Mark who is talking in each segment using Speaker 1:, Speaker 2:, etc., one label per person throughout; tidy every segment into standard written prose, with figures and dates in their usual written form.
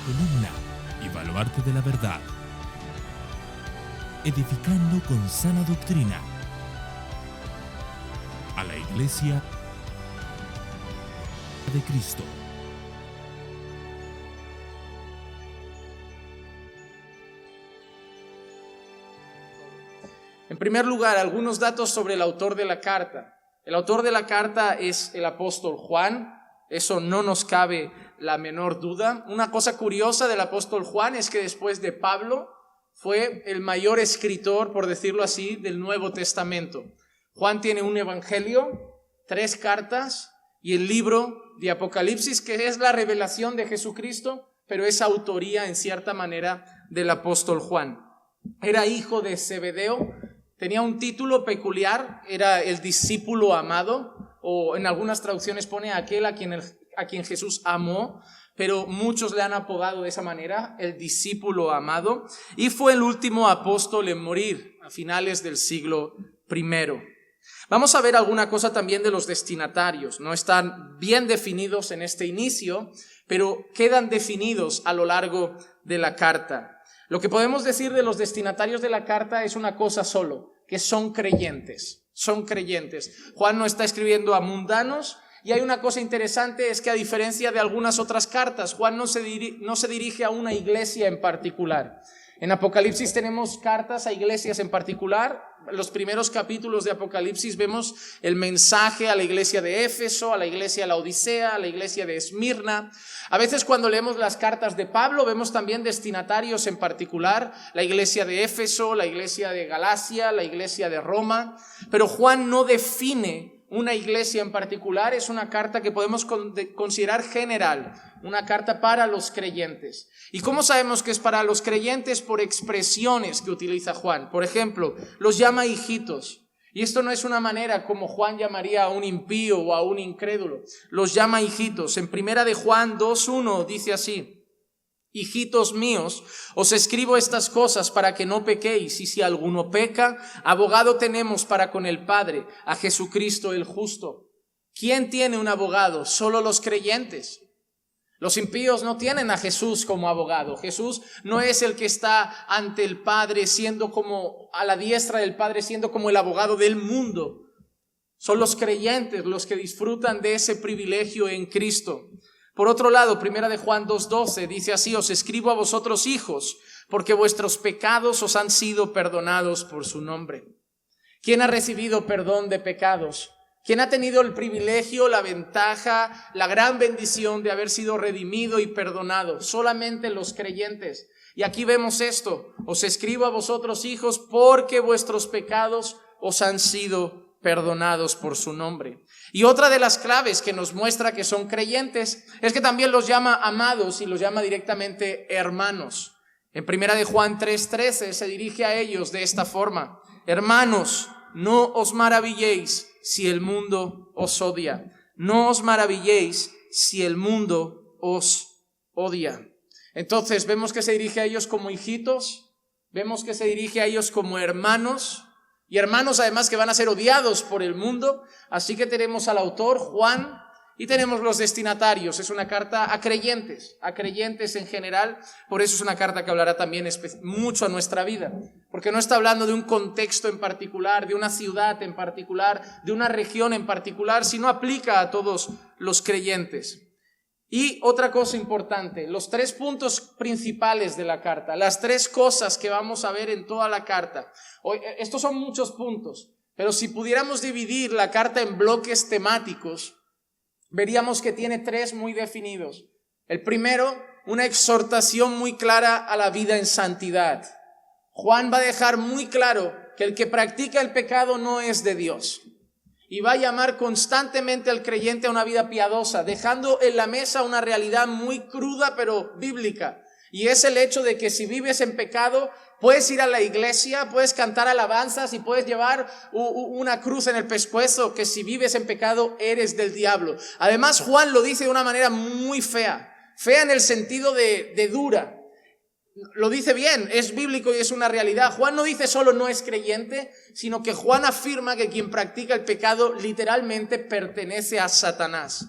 Speaker 1: columna y baluarte de la verdad, edificando con sana doctrina a la Iglesia de Cristo.
Speaker 2: En primer lugar, algunos datos sobre el autor de la carta. El autor de la carta es el apóstol Juan, eso no nos cabe la menor duda. Una cosa curiosa del apóstol Juan es que después de Pablo fue el mayor escritor, por decirlo así, del Nuevo Testamento. Juan tiene un evangelio, 3 cartas y el libro de Apocalipsis, que es la revelación de Jesucristo, pero es autoría en cierta manera del apóstol Juan. Era hijo de Zebedeo, tenía un título peculiar, era el discípulo amado, o en algunas traducciones pone aquel a quien Jesús amó, pero muchos le han apodado de esa manera, el discípulo amado, y fue el último apóstol en morir a finales del siglo I. Vamos a ver alguna cosa también de los destinatarios. No están bien definidos en este inicio, pero quedan definidos a lo largo de la carta. Lo que podemos decir de los destinatarios de la carta es una cosa solo, que son creyentes. Son creyentes. Juan no está escribiendo a mundanos, y hay una cosa interesante, es que a diferencia de algunas otras cartas, Juan no se dirige a una iglesia en particular. En Apocalipsis tenemos cartas a iglesias en particular. En los primeros capítulos de Apocalipsis vemos el mensaje a la iglesia de Éfeso, a la iglesia de la Odisea, a la iglesia de Esmirna. A veces cuando leemos las cartas de Pablo vemos también destinatarios en particular, la iglesia de Éfeso, la iglesia de Galacia, la iglesia de Roma. Pero Juan no define una iglesia en particular, es una carta que podemos considerar general, una carta para los creyentes. ¿Y cómo sabemos que es para los creyentes? Por expresiones que utiliza Juan. Por ejemplo, los llama hijitos. Y esto no es una manera como Juan llamaría a un impío o a un incrédulo. Los llama hijitos. En primera de Juan 2:1 dice así: hijitos míos, os escribo estas cosas para que no pequéis, y si alguno peca, abogado tenemos para con el Padre, a Jesucristo el justo. ¿Quién tiene un abogado? Solo los creyentes. Los impíos no tienen a Jesús como abogado. Jesús no es el que está ante el Padre siendo como a la diestra del Padre, siendo como el abogado del mundo. Son los creyentes los que disfrutan de ese privilegio en Cristo. Por otro lado, primera de Juan 2:12 dice así: os escribo a vosotros hijos, porque vuestros pecados os han sido perdonados por su nombre. ¿Quién ha recibido perdón de pecados? ¿Quién ha tenido el privilegio, la ventaja, la gran bendición de haber sido redimido y perdonado? Solamente los creyentes. Y aquí vemos esto: os escribo a vosotros hijos, porque vuestros pecados os han sido perdonados por su nombre. Y otra de las claves que nos muestra que son creyentes es que también los llama amados y los llama directamente hermanos. En primera de Juan 3:13 se dirige a ellos de esta forma: hermanos, no os maravilléis si el mundo os odia. No os maravilléis si el mundo os odia. Entonces vemos que se dirige a ellos como hijitos, vemos que se dirige a ellos como hermanos, y hermanos además que van a ser odiados por el mundo. Así que tenemos al autor, Juan, y tenemos los destinatarios. Es una carta a creyentes en general. Por eso es una carta que hablará también mucho a nuestra vida, porque no está hablando de un contexto en particular, de una ciudad en particular, de una región en particular, sino aplica a todos los creyentes. Y otra cosa importante, los 3 puntos principales de la carta, las 3 cosas que vamos a ver en toda la carta. Hoy, estos son muchos puntos, pero si pudiéramos dividir la carta en bloques temáticos, veríamos que tiene 3 muy definidos. El primero, una exhortación muy clara a la vida en santidad. Juan va a dejar muy claro que el que practica el pecado no es de Dios. Y va a llamar constantemente al creyente a una vida piadosa, dejando en la mesa una realidad muy cruda pero bíblica. Y es el hecho de que si vives en pecado, puedes ir a la iglesia, puedes cantar alabanzas y puedes llevar una cruz en el pescuezo, que si vives en pecado eres del diablo. Además, Juan lo dice de una manera muy fea en el sentido de dura. Lo dice bien, es bíblico y es una realidad. Juan no dice solo no es creyente, sino que Juan afirma que quien practica el pecado literalmente pertenece a Satanás.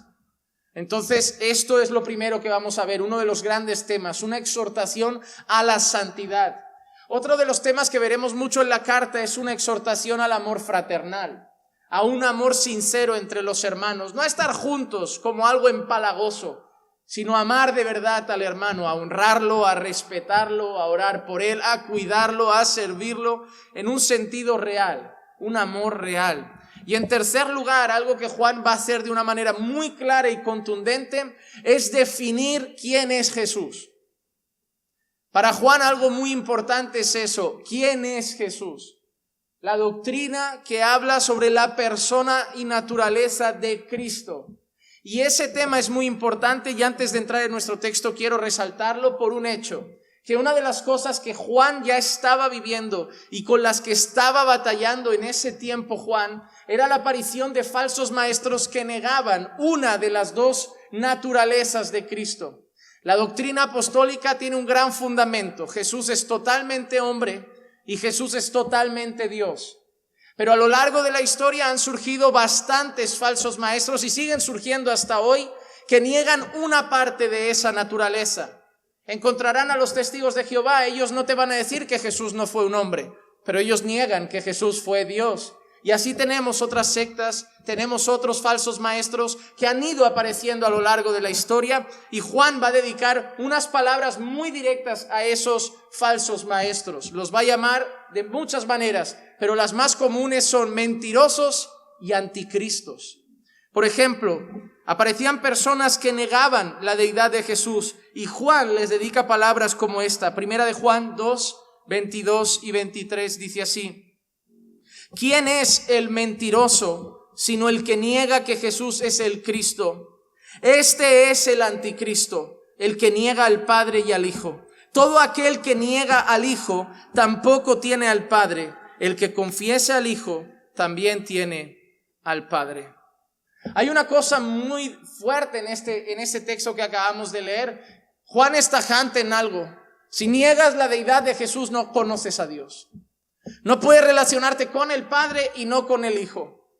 Speaker 2: Entonces, esto es lo primero que vamos a ver, uno de los grandes temas, una exhortación a la santidad. Otro de los temas que veremos mucho en la carta es una exhortación al amor fraternal, a un amor sincero entre los hermanos, no a estar juntos como algo empalagoso, sino a amar de verdad al hermano, a honrarlo, a respetarlo, a orar por él, a cuidarlo, a servirlo en un sentido real, un amor real. Y en tercer lugar, algo que Juan va a hacer de una manera muy clara y contundente es definir quién es Jesús. Para Juan algo muy importante es eso, ¿quién es Jesús? La doctrina que habla sobre la persona y naturaleza de Cristo. Y ese tema es muy importante y antes de entrar en nuestro texto quiero resaltarlo por un hecho, que una de las cosas que Juan ya estaba viviendo y con las que estaba batallando en ese tiempo Juan, era la aparición de falsos maestros que negaban una de las dos naturalezas de Cristo. La doctrina apostólica tiene un gran fundamento, Jesús es totalmente hombre y Jesús es totalmente Dios. Pero a lo largo de la historia han surgido bastantes falsos maestros y siguen surgiendo hasta hoy que niegan una parte de esa naturaleza. Encontrarán a los testigos de Jehová, ellos no te van a decir que Jesús no fue un hombre, pero ellos niegan que Jesús fue Dios. Y así tenemos otras sectas, tenemos otros falsos maestros que han ido apareciendo a lo largo de la historia y Juan va a dedicar unas palabras muy directas a esos falsos maestros. Los va a llamar de muchas maneras, pero las más comunes son mentirosos y anticristos. Por ejemplo, aparecían personas que negaban la deidad de Jesús y Juan les dedica palabras como esta. Primera de Juan 2, 22 y 23 dice así: ¿quién es el mentiroso sino el que niega que Jesús es el Cristo? Este es el anticristo, el que niega al Padre y al Hijo. Todo aquel que niega al Hijo tampoco tiene al Padre. El que confiese al Hijo también tiene al Padre. Hay una cosa muy fuerte en este texto que acabamos de leer. Juan es tajante en algo. Si niegas la deidad de Jesús, no conoces a Dios. No puedes relacionarte con el Padre y no con el Hijo.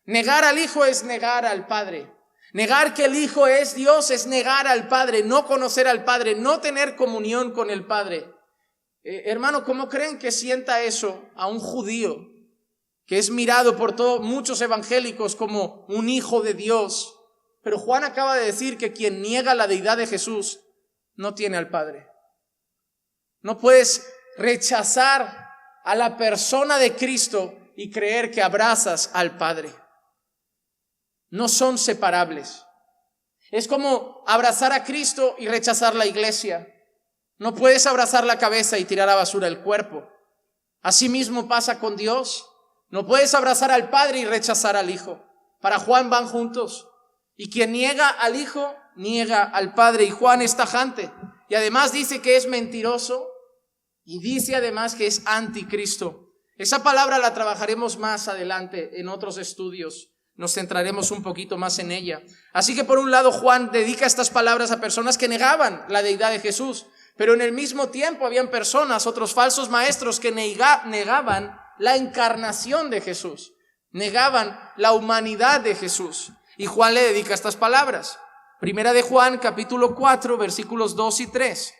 Speaker 2: Negar al Hijo es negar al Padre. Negar que el Hijo es Dios es negar al Padre, no conocer al Padre, no tener comunión con el Padre. Hermano, ¿cómo creen que sienta eso a un judío que es mirado por muchos evangélicos como un hijo de Dios? Pero Juan acaba de decir que quien niega la deidad de Jesús no tiene al Padre. No puedes rechazar a la persona de Cristo y creer que abrazas al Padre. No son separables. Es como abrazar a Cristo y rechazar la iglesia. No puedes abrazar la cabeza y tirar a basura el cuerpo. Asimismo pasa con Dios. No puedes abrazar al Padre y rechazar al Hijo. Para Juan van juntos. Y quien niega al Hijo, niega al Padre. Y Juan es tajante. Y además dice que es mentiroso. Y dice además que es anticristo. Esa palabra la trabajaremos más adelante en otros estudios. Nos centraremos un poquito más en ella. Así que por un lado Juan dedica estas palabras a personas que negaban la deidad de Jesús. Pero en el mismo tiempo habían personas, otros falsos maestros que negaban la encarnación de Jesús. Negaban la humanidad de Jesús. Y Juan le dedica estas palabras. Primera de Juan, capítulo 4, versículos 2 y 3.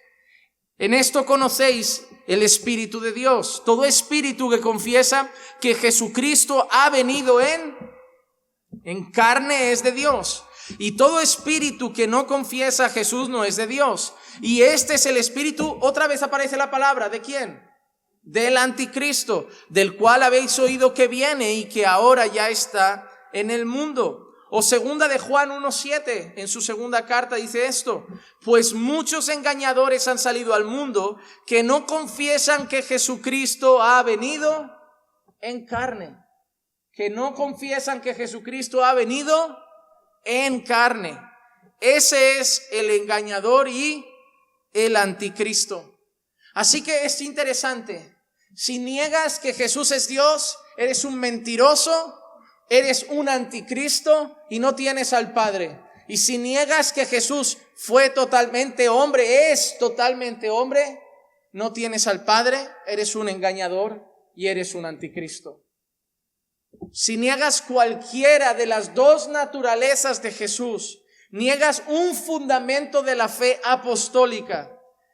Speaker 2: En esto conocéis el Espíritu de Dios. Todo espíritu que confiesa que Jesucristo ha venido en carne es de Dios. Y todo espíritu que no confiesa a Jesús no es de Dios. Y este es el espíritu, otra vez aparece la palabra, ¿de quién? Del anticristo, del cual habéis oído que viene y que ahora ya está en el mundo. O segunda de Juan 1:7, en su segunda carta dice esto: pues muchos engañadores han salido al mundo que no confiesan que Jesucristo ha venido en carne. Que no confiesan que Jesucristo ha venido en carne. Ese es el engañador y el anticristo. Así que es interesante. Si niegas que Jesús es Dios, eres un mentiroso, eres un anticristo y no tienes al Padre. Y si niegas que Jesús fue totalmente hombre, es totalmente hombre, no tienes al Padre, eres un engañador y eres un anticristo. Si niegas cualquiera de las dos naturalezas de Jesús, Niegas un fundamento de la fe apostólica,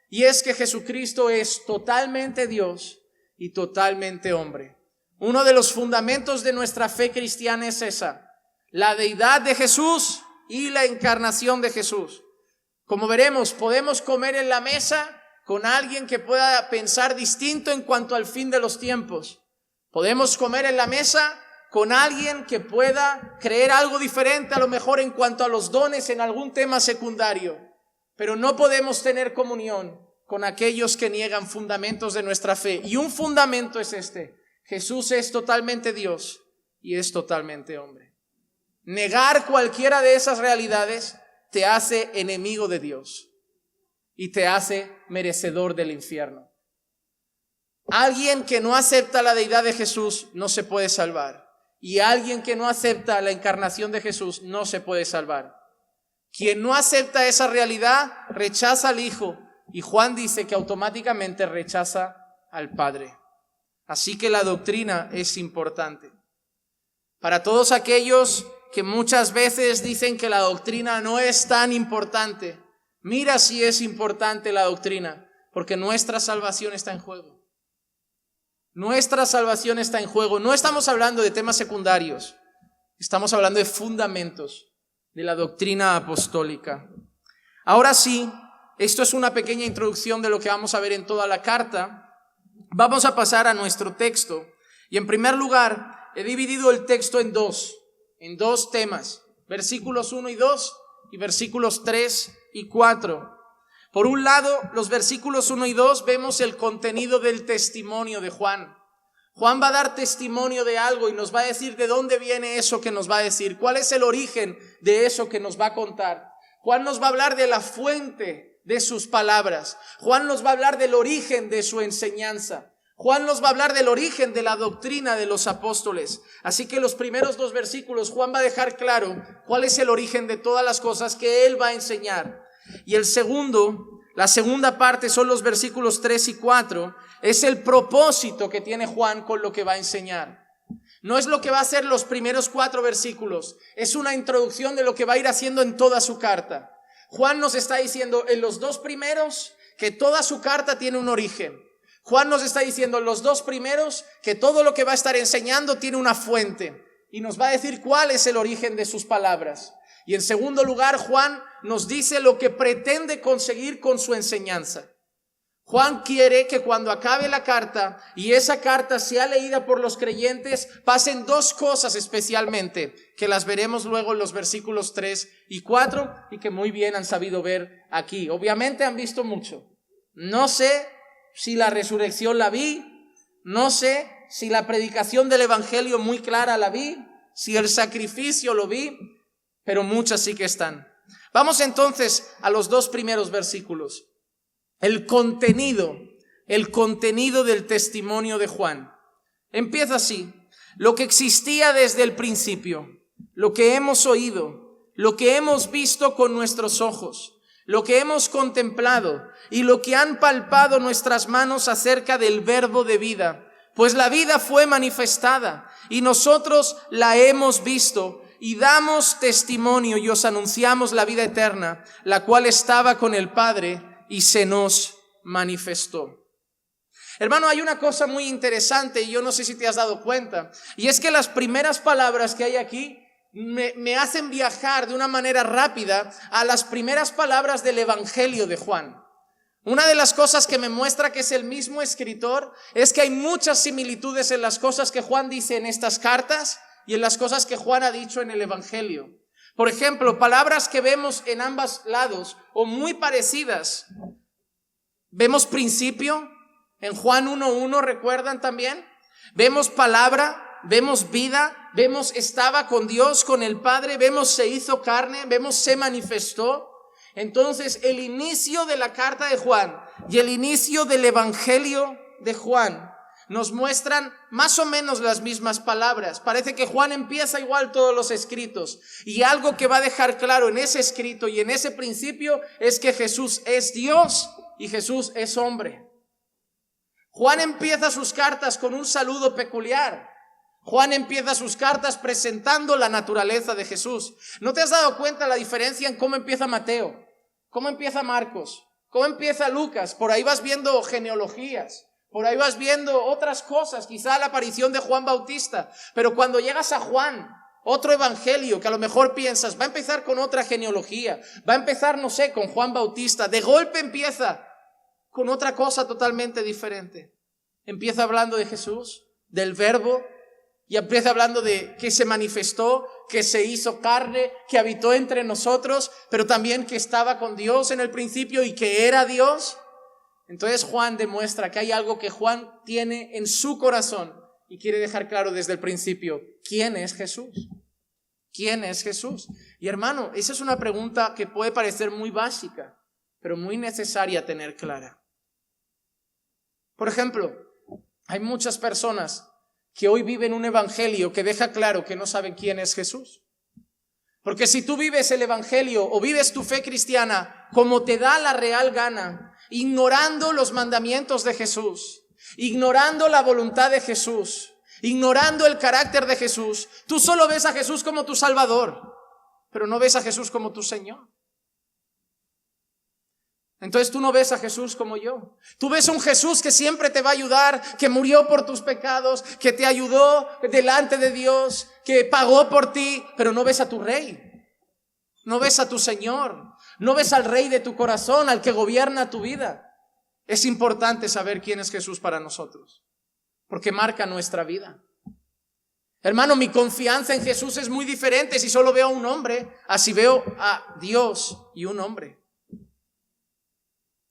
Speaker 2: y es que Jesucristo es totalmente Dios y totalmente hombre. Uno de los fundamentos de nuestra fe cristiana es esa: la deidad de Jesús y la encarnación de Jesús. Como veremos, podemos comer en la mesa con alguien que pueda pensar distinto en cuanto al fin de los tiempos. Podemos comer en la mesa con alguien que pueda creer algo diferente, a lo mejor en cuanto a los dones en algún tema secundario. Pero no podemos tener comunión con aquellos que niegan fundamentos de nuestra fe. Y un fundamento es este: Jesús es totalmente Dios y es totalmente hombre. Negar cualquiera de esas realidades te hace enemigo de Dios y te hace merecedor del infierno. Alguien que no acepta la deidad de Jesús no se puede salvar, y alguien que no acepta la encarnación de Jesús no se puede salvar. Quien no acepta esa realidad rechaza al Hijo, y Juan dice que automáticamente rechaza al Padre. Así que la doctrina es importante. Para todos aquellos que muchas veces dicen que la doctrina no es tan importante, mira si es importante la doctrina, porque nuestra salvación está en juego. Nuestra salvación está en juego. No estamos hablando de temas secundarios, estamos hablando de fundamentos de la doctrina apostólica. Ahora sí, esto es una pequeña introducción de lo que vamos a ver en toda la carta. Vamos a pasar a nuestro texto. Y en primer lugar, he dividido el texto en dos temas: versículos 1 y 2 y versículos 3 y 4. Por un lado, los versículos 1 y 2 vemos el contenido del testimonio de Juan. Juan va a dar testimonio de algo y nos va a decir de dónde viene eso que nos va a decir, cuál es el origen de eso que nos va a contar. Juan nos va a hablar de la fuente de sus palabras. Juan nos va a hablar del origen de su enseñanza. Juan nos va a hablar del origen de la doctrina de los apóstoles. Así que los primeros dos versículos, Juan va a dejar claro cuál es el origen de todas las cosas que él va a enseñar. Y la segunda parte son los versículos 3 y 4. Es el propósito que tiene Juan con lo que va a enseñar. No es lo que va a hacer los primeros 4 versículos, es una introducción de lo que va a ir haciendo en toda su carta. Juan nos está diciendo en los 2 primeros que toda su carta tiene un origen. Juan nos está diciendo en los 2 primeros que todo lo que va a estar enseñando tiene una fuente, y nos va a decir cuál es el origen de sus palabras. Y en segundo lugar, Juan nos dice lo que pretende conseguir con su enseñanza. Juan quiere que cuando acabe la carta y esa carta sea leída por los creyentes, pasen 2 cosas especialmente, que las veremos luego en los versículos 3 y 4 y que muy bien han sabido ver aquí. Obviamente han visto mucho. No sé si la resurrección la vi, no sé si la predicación del evangelio muy clara la vi, si el sacrificio lo vi, pero muchas sí que están. Vamos entonces a los 2 primeros versículos. El contenido del testimonio de Juan. Empieza así: lo que existía desde el principio, lo que hemos oído, lo que hemos visto con nuestros ojos, lo que hemos contemplado y lo que han palpado nuestras manos acerca del verbo de vida. Pues la vida fue manifestada y nosotros la hemos visto y damos testimonio y os anunciamos la vida eterna, la cual estaba con el Padre y se nos manifestó. Hermano, hay una cosa muy interesante y yo no sé si te has dado cuenta, y es que las primeras palabras que hay aquí me hacen viajar de una manera rápida a las primeras palabras del Evangelio de Juan. Una de las cosas que me muestra que es el mismo escritor es que hay muchas similitudes en las cosas que Juan dice en estas cartas y en las cosas que Juan ha dicho en el Evangelio. Por ejemplo, palabras que vemos en ambos lados o muy parecidas. Vemos principio en Juan 1:1, ¿recuerdan también? Vemos palabra, vemos vida, vemos estaba con Dios, con el Padre, vemos se hizo carne, vemos se manifestó. Entonces, el inicio de la carta de Juan y el inicio del Evangelio de Juan nos muestran más o menos las mismas palabras. Parece que Juan empieza igual todos los escritos, y algo que va a dejar claro en ese escrito y en ese principio es que Jesús es Dios y Jesús es hombre. Juan empieza sus cartas con un saludo peculiar, Juan empieza sus cartas presentando la naturaleza de Jesús. ¿No te has dado cuenta la diferencia en cómo empieza Mateo? ¿Cómo empieza Marcos? ¿Cómo empieza Lucas? Por ahí vas viendo genealogías, por ahí vas viendo otras cosas, quizá la aparición de Juan Bautista. Pero cuando llegas a Juan, otro evangelio que a lo mejor piensas, va a empezar con otra genealogía, va a empezar, no sé, con Juan Bautista. De golpe empieza con otra cosa totalmente diferente. Empieza hablando de Jesús, del Verbo, y empieza hablando de que se manifestó, que se hizo carne, que habitó entre nosotros, pero también que estaba con Dios en el principio y que era Dios. Entonces Juan demuestra que hay algo que Juan tiene en su corazón y quiere dejar claro desde el principio: ¿quién es Jesús? ¿Quién es Jesús? Y hermano, esa es una pregunta que puede parecer muy básica, pero muy necesaria tener clara. Por ejemplo, hay muchas personas que hoy viven un evangelio que deja claro que no saben quién es Jesús. Porque si tú vives el evangelio o vives tu fe cristiana como te da la real gana, ignorando los mandamientos de Jesús, ignorando la voluntad de Jesús, ignorando el carácter de Jesús, tú solo ves a Jesús como tu Salvador, pero no ves a Jesús como tu Señor. Entonces tú no ves a Jesús como yo. Tú ves a un Jesús que siempre te va a ayudar, que murió por tus pecados, que te ayudó delante de Dios, que pagó por ti, pero no ves a tu Rey. No ves a tu Señor. No ves al Rey de tu corazón, al que gobierna tu vida. Es importante saber quién es Jesús para nosotros, porque marca nuestra vida. Hermano, mi confianza en Jesús es muy diferente si solo veo a un hombre, así veo a Dios y un hombre.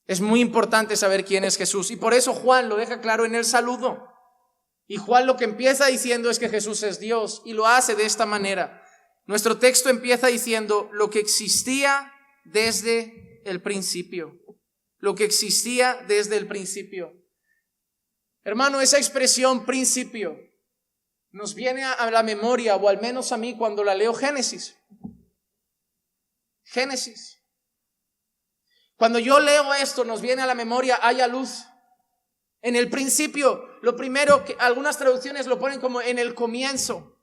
Speaker 2: Es muy importante saber quién es Jesús, y por eso Juan lo deja claro en el saludo. Y Juan lo que empieza diciendo es que Jesús es Dios, y lo hace de esta manera. Nuestro texto empieza diciendo lo que existía desde el principio. Lo que existía desde el principio. Hermano, esa expresión principio nos viene a la memoria, o al menos a mí cuando la leo, Génesis. Génesis. Cuando yo leo esto, nos viene a la memoria, haya luz. En el principio, lo primero que algunas traducciones lo ponen como en el comienzo.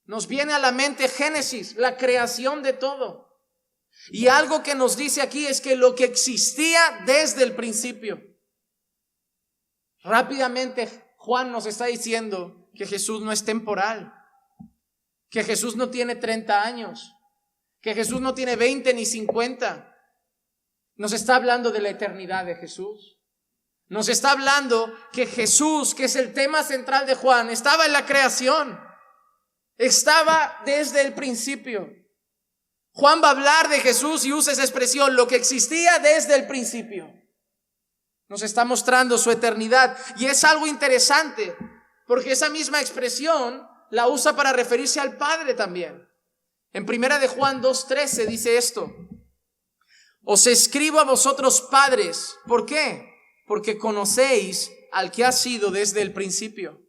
Speaker 2: Nos viene a la mente Génesis, la creación de todo. Y algo que nos dice aquí es que lo que existía desde el principio. Rápidamente Juan nos está diciendo que Jesús no es temporal, que Jesús no tiene 30 años, que Jesús no tiene 20 ni 50. Nos está hablando de la eternidad de Jesús. Nos está hablando que Jesús, que es el tema central de Juan, estaba en la creación. Estaba desde el principio. Juan va a hablar de Jesús y usa esa expresión, lo que existía desde el principio. Nos está mostrando su eternidad. Y es algo interesante, porque esa misma expresión la usa para referirse al Padre también. En 1 de Juan 2:13 dice esto: os escribo a vosotros padres. ¿Por qué? Porque conocéis al que ha sido desde el principio.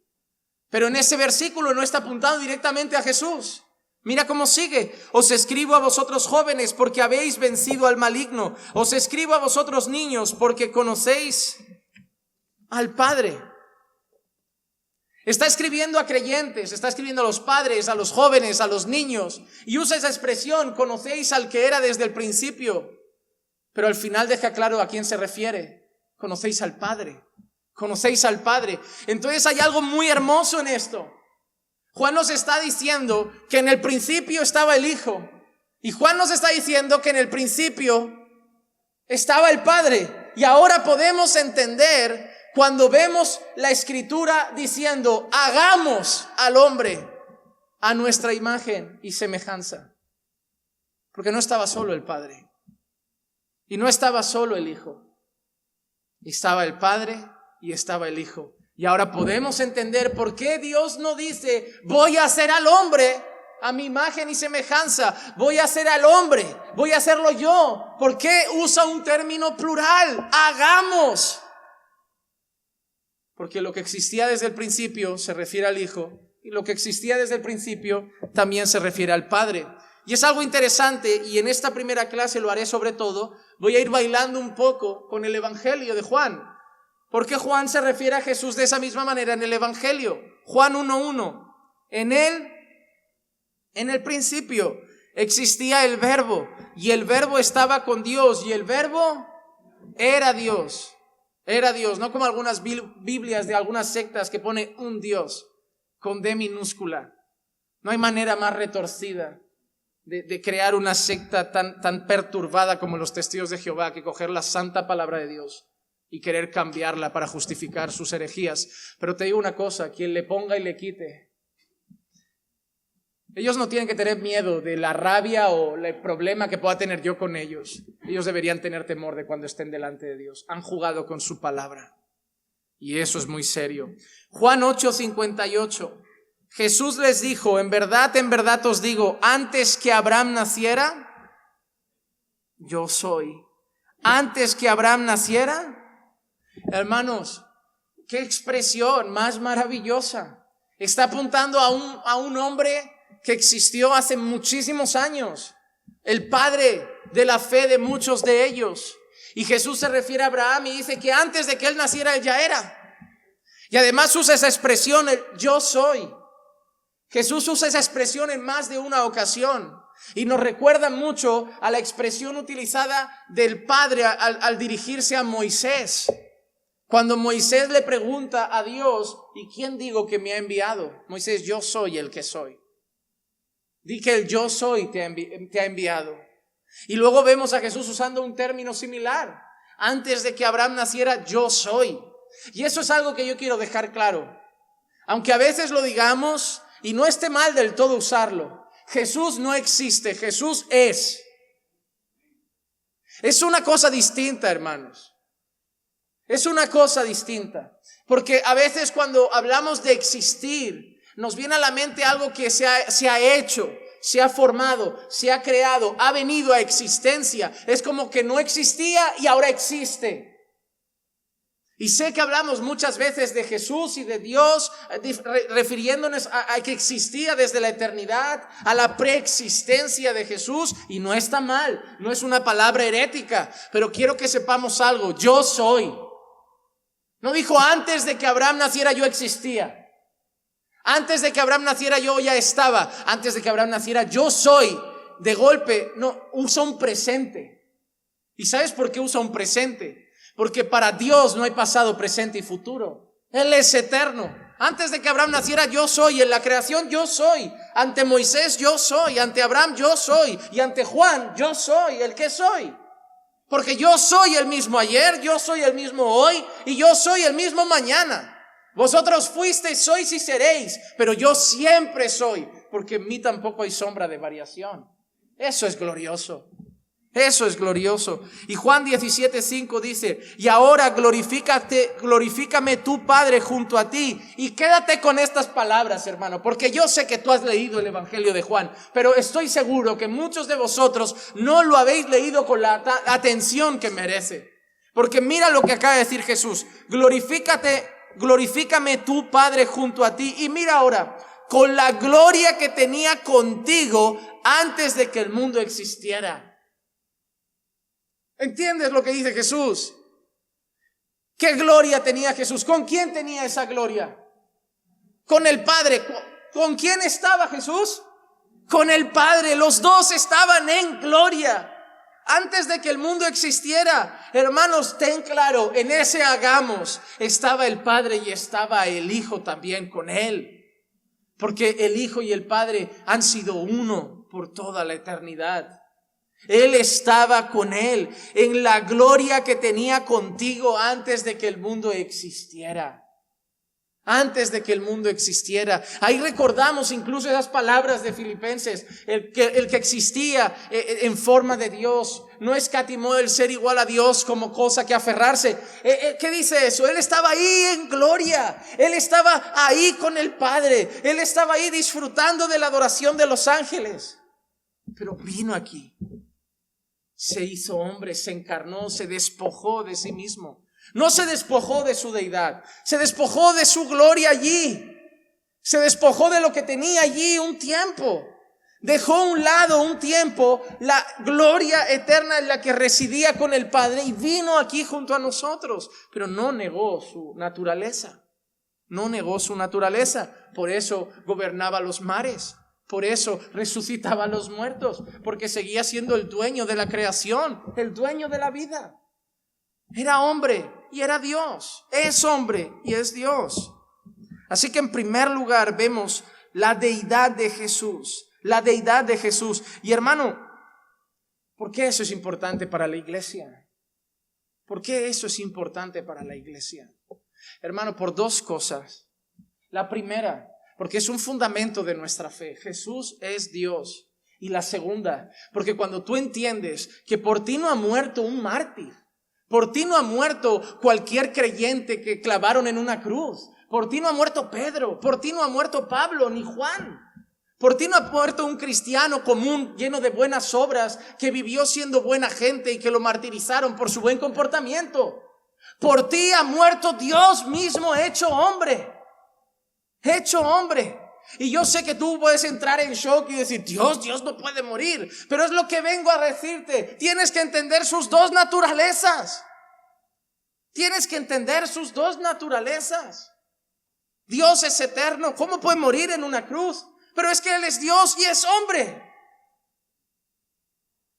Speaker 2: Pero en ese versículo no está apuntado directamente a Jesús. Mira cómo sigue. Os escribo a vosotros jóvenes porque habéis vencido al maligno. Os escribo a vosotros niños porque conocéis al Padre. Está escribiendo a creyentes, está escribiendo a los padres, a los jóvenes, a los niños. Y usa esa expresión, conocéis al que era desde el principio. Pero al final deja claro a quién se refiere. Conocéis al Padre. Conocéis al Padre. Entonces hay algo muy hermoso en esto. Juan nos está diciendo que en el principio estaba el Hijo. Y Juan nos está diciendo que en el principio estaba el Padre. Y ahora podemos entender cuando vemos la Escritura diciendo: hagamos al hombre a nuestra imagen y semejanza. Porque no estaba solo el Padre. Y no estaba solo el Hijo. Estaba el Padre y estaba el Hijo. Y ahora podemos entender por qué Dios no dice: voy a hacer al hombre a mi imagen y semejanza. Voy a hacer al hombre. Voy a hacerlo yo. ¿Por qué usa un término plural? Hagamos. Porque lo que existía desde el principio se refiere al Hijo. Y lo que existía desde el principio también se refiere al Padre. Y es algo interesante, y en esta primera clase lo haré sobre todo. Voy a ir bailando un poco con el Evangelio de Juan. ¿Por qué Juan se refiere a Jesús de esa misma manera en el Evangelio? Juan 1:1. En el principio existía el Verbo, y el Verbo estaba con Dios, y el Verbo era Dios. Era Dios, no como algunas Biblias de algunas sectas que pone un Dios con D minúscula. No hay manera más retorcida de crear una secta tan perturbada como los testigos de Jehová, que coger la santa palabra de Dios y querer cambiarla para justificar sus herejías. Pero te digo una cosa, quien le ponga y le quite, ellos no tienen que tener miedo de la rabia o el problema que pueda tener yo con ellos. Ellos deberían tener temor de cuando estén delante de Dios. Han jugado con su palabra. Y eso es muy serio. Juan 8:58. Jesús les dijo, en verdad os digo, antes que Abraham naciera, yo soy. Antes que Abraham naciera, hermanos, qué expresión más maravillosa. Está apuntando a un hombre que existió hace muchísimos años, el padre de la fe de muchos de ellos. Y Jesús se refiere a Abraham y dice que antes de que él naciera, él ya era. Y además usa esa expresión, el yo soy. Jesús usa esa expresión en más de una ocasión y nos recuerda mucho a la expresión utilizada del Padre al dirigirse a Moisés. Cuando Moisés le pregunta a Dios, ¿y quién digo que me ha enviado? Moisés, yo soy el que soy. Di que el yo soy te ha enviado. Y luego vemos a Jesús usando un término similar. Antes de que Abraham naciera, yo soy. Y eso es algo que yo quiero dejar claro. Aunque a veces lo digamos y no esté mal del todo usarlo, Jesús no existe, Jesús es. Es una cosa distinta, hermanos. Es una cosa distinta. Porque a veces cuando hablamos de existir, nos viene a la mente algo que se ha hecho, se ha formado, se ha creado, ha venido a existencia. Es como que no existía y ahora existe. Y sé que hablamos muchas veces de Jesús y de Dios, refiriéndonos a que existía desde la eternidad, a la preexistencia de Jesús, y no está mal, no es una palabra herética, pero quiero que sepamos algo, yo soy. No dijo antes de que Abraham naciera yo existía. Antes de que Abraham naciera yo ya estaba. Antes de que Abraham naciera yo soy. De golpe, no, usa un presente. ¿Y sabes por qué usa un presente? Porque para Dios no hay pasado, presente y futuro. Él es eterno. Antes de que Abraham naciera yo soy. En la creación yo soy. Ante Moisés yo soy. Ante Abraham yo soy. Y ante Juan yo soy el que soy. Porque yo soy el mismo ayer, yo soy el mismo hoy y yo soy el mismo mañana. Vosotros fuisteis, sois y seréis, pero yo siempre soy, porque en mí tampoco hay sombra de variación. Eso es glorioso. Eso es glorioso. Y Juan 17:5 dice, y ahora glorifícame tu Padre junto a ti. Y quédate con estas palabras, hermano, porque yo sé que tú has leído el Evangelio de Juan, pero estoy seguro que muchos de vosotros no lo habéis leído con la atención que merece. Porque mira lo que acaba de decir Jesús, glorifícame tu Padre junto a ti. Y mira ahora, con la gloria que tenía contigo antes de que el mundo existiera. ¿Entiendes lo que dice Jesús? ¿Qué gloria tenía Jesús? ¿Con quién tenía esa gloria? Con el Padre. ¿Con quién estaba Jesús? Con el Padre. Los dos estaban en gloria antes de que el mundo existiera. Hermanos, ten claro, en ese hagamos estaba el Padre y estaba el Hijo también con Él. Porque el Hijo y el Padre han sido uno por toda la eternidad. Él estaba con Él en la gloria que tenía contigo antes de que el mundo existiera. Antes de que el mundo existiera. Ahí recordamos incluso esas palabras de Filipenses. El que existía en forma de Dios. No escatimó el ser igual a Dios como cosa que aferrarse. ¿Qué dice eso? Él estaba ahí en gloria. Él estaba ahí con el Padre. Él estaba ahí disfrutando de la adoración de los ángeles. Pero vino aquí. Se hizo hombre, se encarnó, se despojó de sí mismo. No se despojó de su deidad, se despojó de su gloria allí. Se despojó de lo que tenía allí un tiempo. Dejó a un lado un tiempo la gloria eterna en la que residía con el Padre y vino aquí junto a nosotros. Pero no negó su naturaleza. No negó su naturaleza. Por eso gobernaba los mares. Por eso resucitaba a los muertos. Porque seguía siendo el dueño de la creación, el dueño de la vida. Era hombre y era Dios. Es hombre y es Dios. Así que en primer lugar vemos la deidad de Jesús. La deidad de Jesús. Y hermano, ¿por qué eso es importante para la iglesia? ¿Por qué eso es importante para la iglesia? Hermano, por dos cosas. La primera, porque es un fundamento de nuestra fe. Jesús es Dios. Y la segunda, porque cuando tú entiendes que por ti no ha muerto un mártir, por ti no ha muerto cualquier creyente que clavaron en una cruz, por ti no ha muerto Pedro, por ti no ha muerto Pablo ni Juan, por ti no ha muerto un cristiano común lleno de buenas obras que vivió siendo buena gente y que lo martirizaron por su buen comportamiento. Por ti ha muerto Dios mismo hecho hombre. Hecho hombre. Y yo sé que tú puedes entrar en shock y decir, Dios no puede morir. Pero es lo que vengo a decirte. Tienes que entender sus dos naturalezas. Tienes que entender sus dos naturalezas. Dios es eterno. ¿Cómo puede morir en una cruz? Pero es que Él es Dios y es hombre.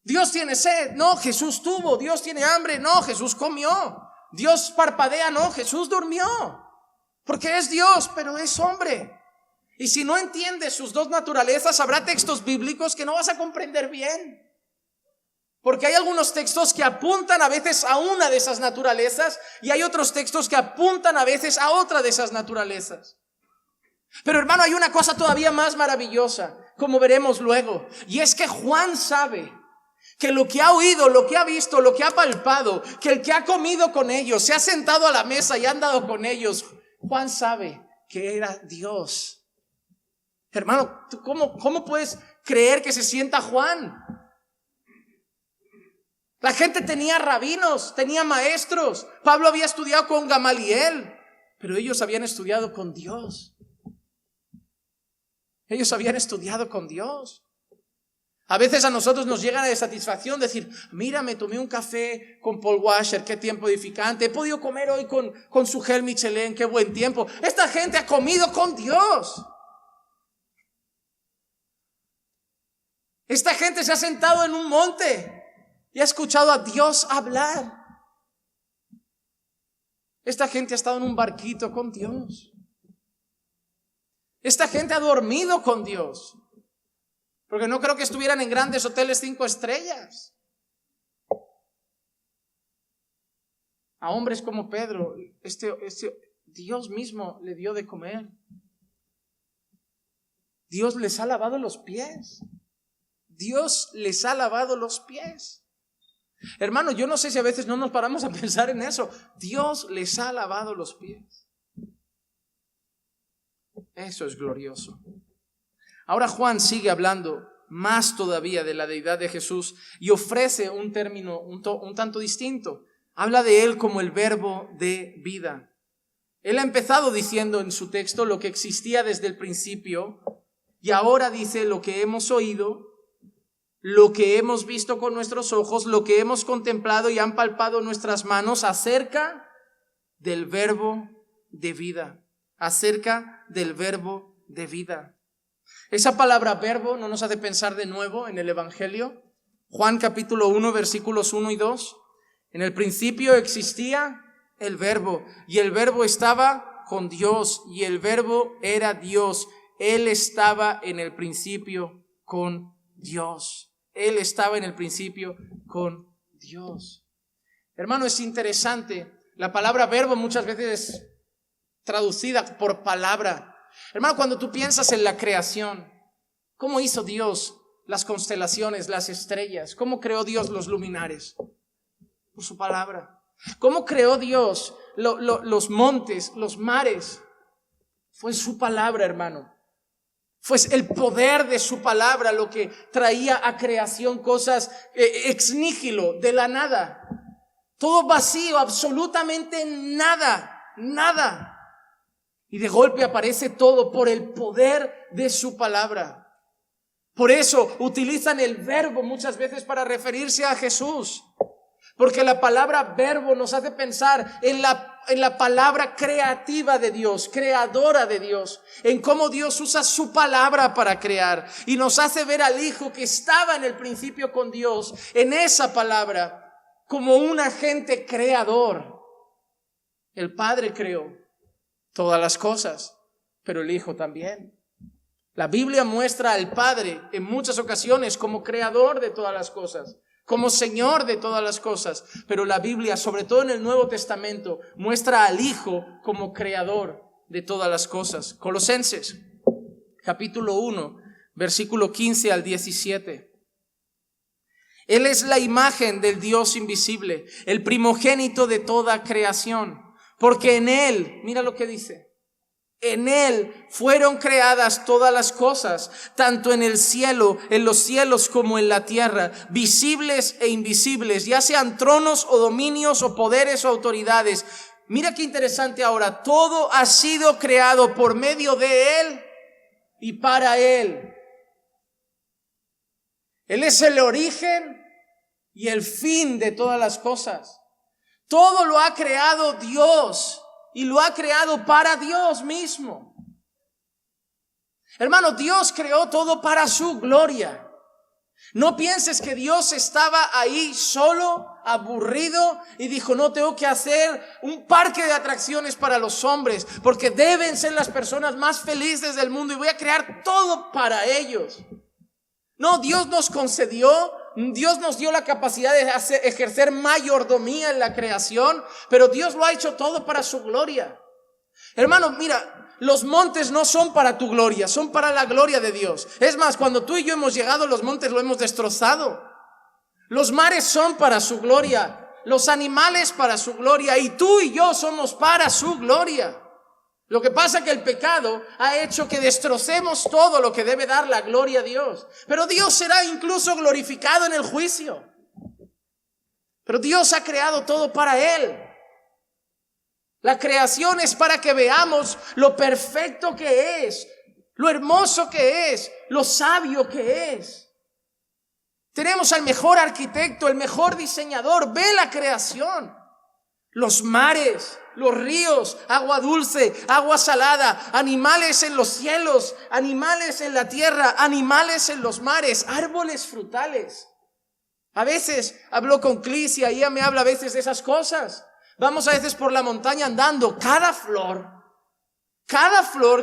Speaker 2: Dios tiene sed. No, Jesús tuvo. Dios tiene hambre. No, Jesús comió. Dios parpadea. No, Jesús durmió. Porque es Dios, pero es hombre. Y si no entiendes sus dos naturalezas, habrá textos bíblicos que no vas a comprender bien. Porque hay algunos textos que apuntan a veces a una de esas naturalezas y hay otros textos que apuntan a veces a otra de esas naturalezas. Pero hermano, hay una cosa todavía más maravillosa, como veremos luego, y es que Juan sabe que lo que ha oído, lo que ha visto, lo que ha palpado, que el que ha comido con ellos, se ha sentado a la mesa y ha andado con ellos, Juan sabe que era Dios. Hermano, ¿cómo puedes creer que se sienta Juan? La gente tenía rabinos, tenía maestros. Pablo había estudiado con Gamaliel, pero ellos habían estudiado con Dios. Ellos habían estudiado con Dios. A veces a nosotros nos llega la satisfacción decir, mira, me tomé un café con Paul Washer, qué tiempo edificante. He podido comer hoy con su gel Michelin, qué buen tiempo. Esta gente ha comido con Dios. Esta gente se ha sentado en un monte y ha escuchado a Dios hablar. Esta gente ha estado en un barquito con Dios. Esta gente ha dormido con Dios. Porque no creo que estuvieran en grandes hoteles 5 estrellas. A hombres como Pedro, Dios mismo le dio de comer. Dios les ha lavado los pies. Dios les ha lavado los pies. Hermano, yo no sé si a veces no nos paramos a pensar en eso. Dios les ha lavado los pies. Eso es glorioso. Ahora Juan sigue hablando más todavía de la deidad de Jesús y ofrece un término un tanto distinto. Habla de Él como el verbo de vida. Él ha empezado diciendo en su texto lo que existía desde el principio y ahora dice lo que hemos oído, lo que hemos visto con nuestros ojos, lo que hemos contemplado y han palpado nuestras manos acerca del verbo de vida. Acerca del verbo de vida. Esa palabra verbo no nos hace pensar de nuevo en el Evangelio. Juan capítulo 1 versículos 1 y 2. En el principio existía el verbo y el verbo estaba con Dios y el verbo era Dios. Él estaba en el principio con Dios. Él estaba en el principio con Dios. Hermano, es interesante. La palabra verbo muchas veces es traducida por palabra. Hermano, cuando tú piensas en la creación, ¿cómo hizo Dios las constelaciones, las estrellas? ¿Cómo creó Dios los luminares? Por su palabra. ¿Cómo creó Dios los montes, los mares? Fue su palabra, hermano. Fue el poder de su palabra lo que traía a creación cosas ex nihilo, de la nada. Todo vacío, absolutamente nada, nada. Y de golpe aparece todo por el poder de su palabra. Por eso utilizan el verbo muchas veces para referirse a Jesús. Porque la palabra verbo nos hace pensar en la la palabra creativa de Dios, creadora de Dios, en cómo Dios usa su palabra para crear y nos hace ver al Hijo que estaba en el principio con Dios, en esa palabra, como un agente creador. El Padre creó todas las cosas, pero el Hijo también. La Biblia muestra al Padre en muchas ocasiones como creador de todas las cosas, como Señor de todas las cosas, pero la Biblia, sobre todo en el Nuevo Testamento, muestra al Hijo como creador de todas las cosas. Colosenses, capítulo 1, versículo 15 al 17. Él es la imagen del Dios invisible, el primogénito de toda creación, porque en Él, mira lo que dice, en Él fueron creadas todas las cosas, tanto en el cielo, en los cielos como en la tierra, visibles e invisibles, ya sean tronos o dominios o poderes o autoridades. Mira qué interesante ahora, todo ha sido creado por medio de Él y para Él. Él es el origen y el fin de todas las cosas. Todo lo ha creado Dios. Y lo ha creado para Dios mismo. Hermano, Dios creó todo para su gloria. No pienses que Dios estaba ahí solo, aburrido, y dijo, no, tengo que hacer un parque de atracciones para los hombres, porque deben ser las personas más felices del mundo y voy a crear todo para ellos. No, Dios nos concedió, Dios nos dio la capacidad de ejercer mayordomía en la creación, pero Dios lo ha hecho todo para su gloria. Hermano, mira, los montes no son para tu gloria, son para la gloria de Dios. Es más, cuando tú y yo hemos llegado, los montes lo hemos destrozado. Los mares son para su gloria, los animales para su gloria, y tú y yo somos para su gloria. Lo que pasa es que el pecado ha hecho que destrocemos todo lo que debe dar la gloria a Dios. Pero Dios será incluso glorificado en el juicio. Pero Dios ha creado todo para Él. La creación es para que veamos lo perfecto que es, lo hermoso que es, lo sabio que es. Tenemos al mejor arquitecto, el mejor diseñador. Ve la creación. Los mares, los ríos, agua dulce, agua salada, animales en los cielos, animales en la tierra, animales en los mares, árboles frutales. A veces hablo con Clis y ella me habla a veces de esas cosas. Vamos a veces por la montaña andando, cada flor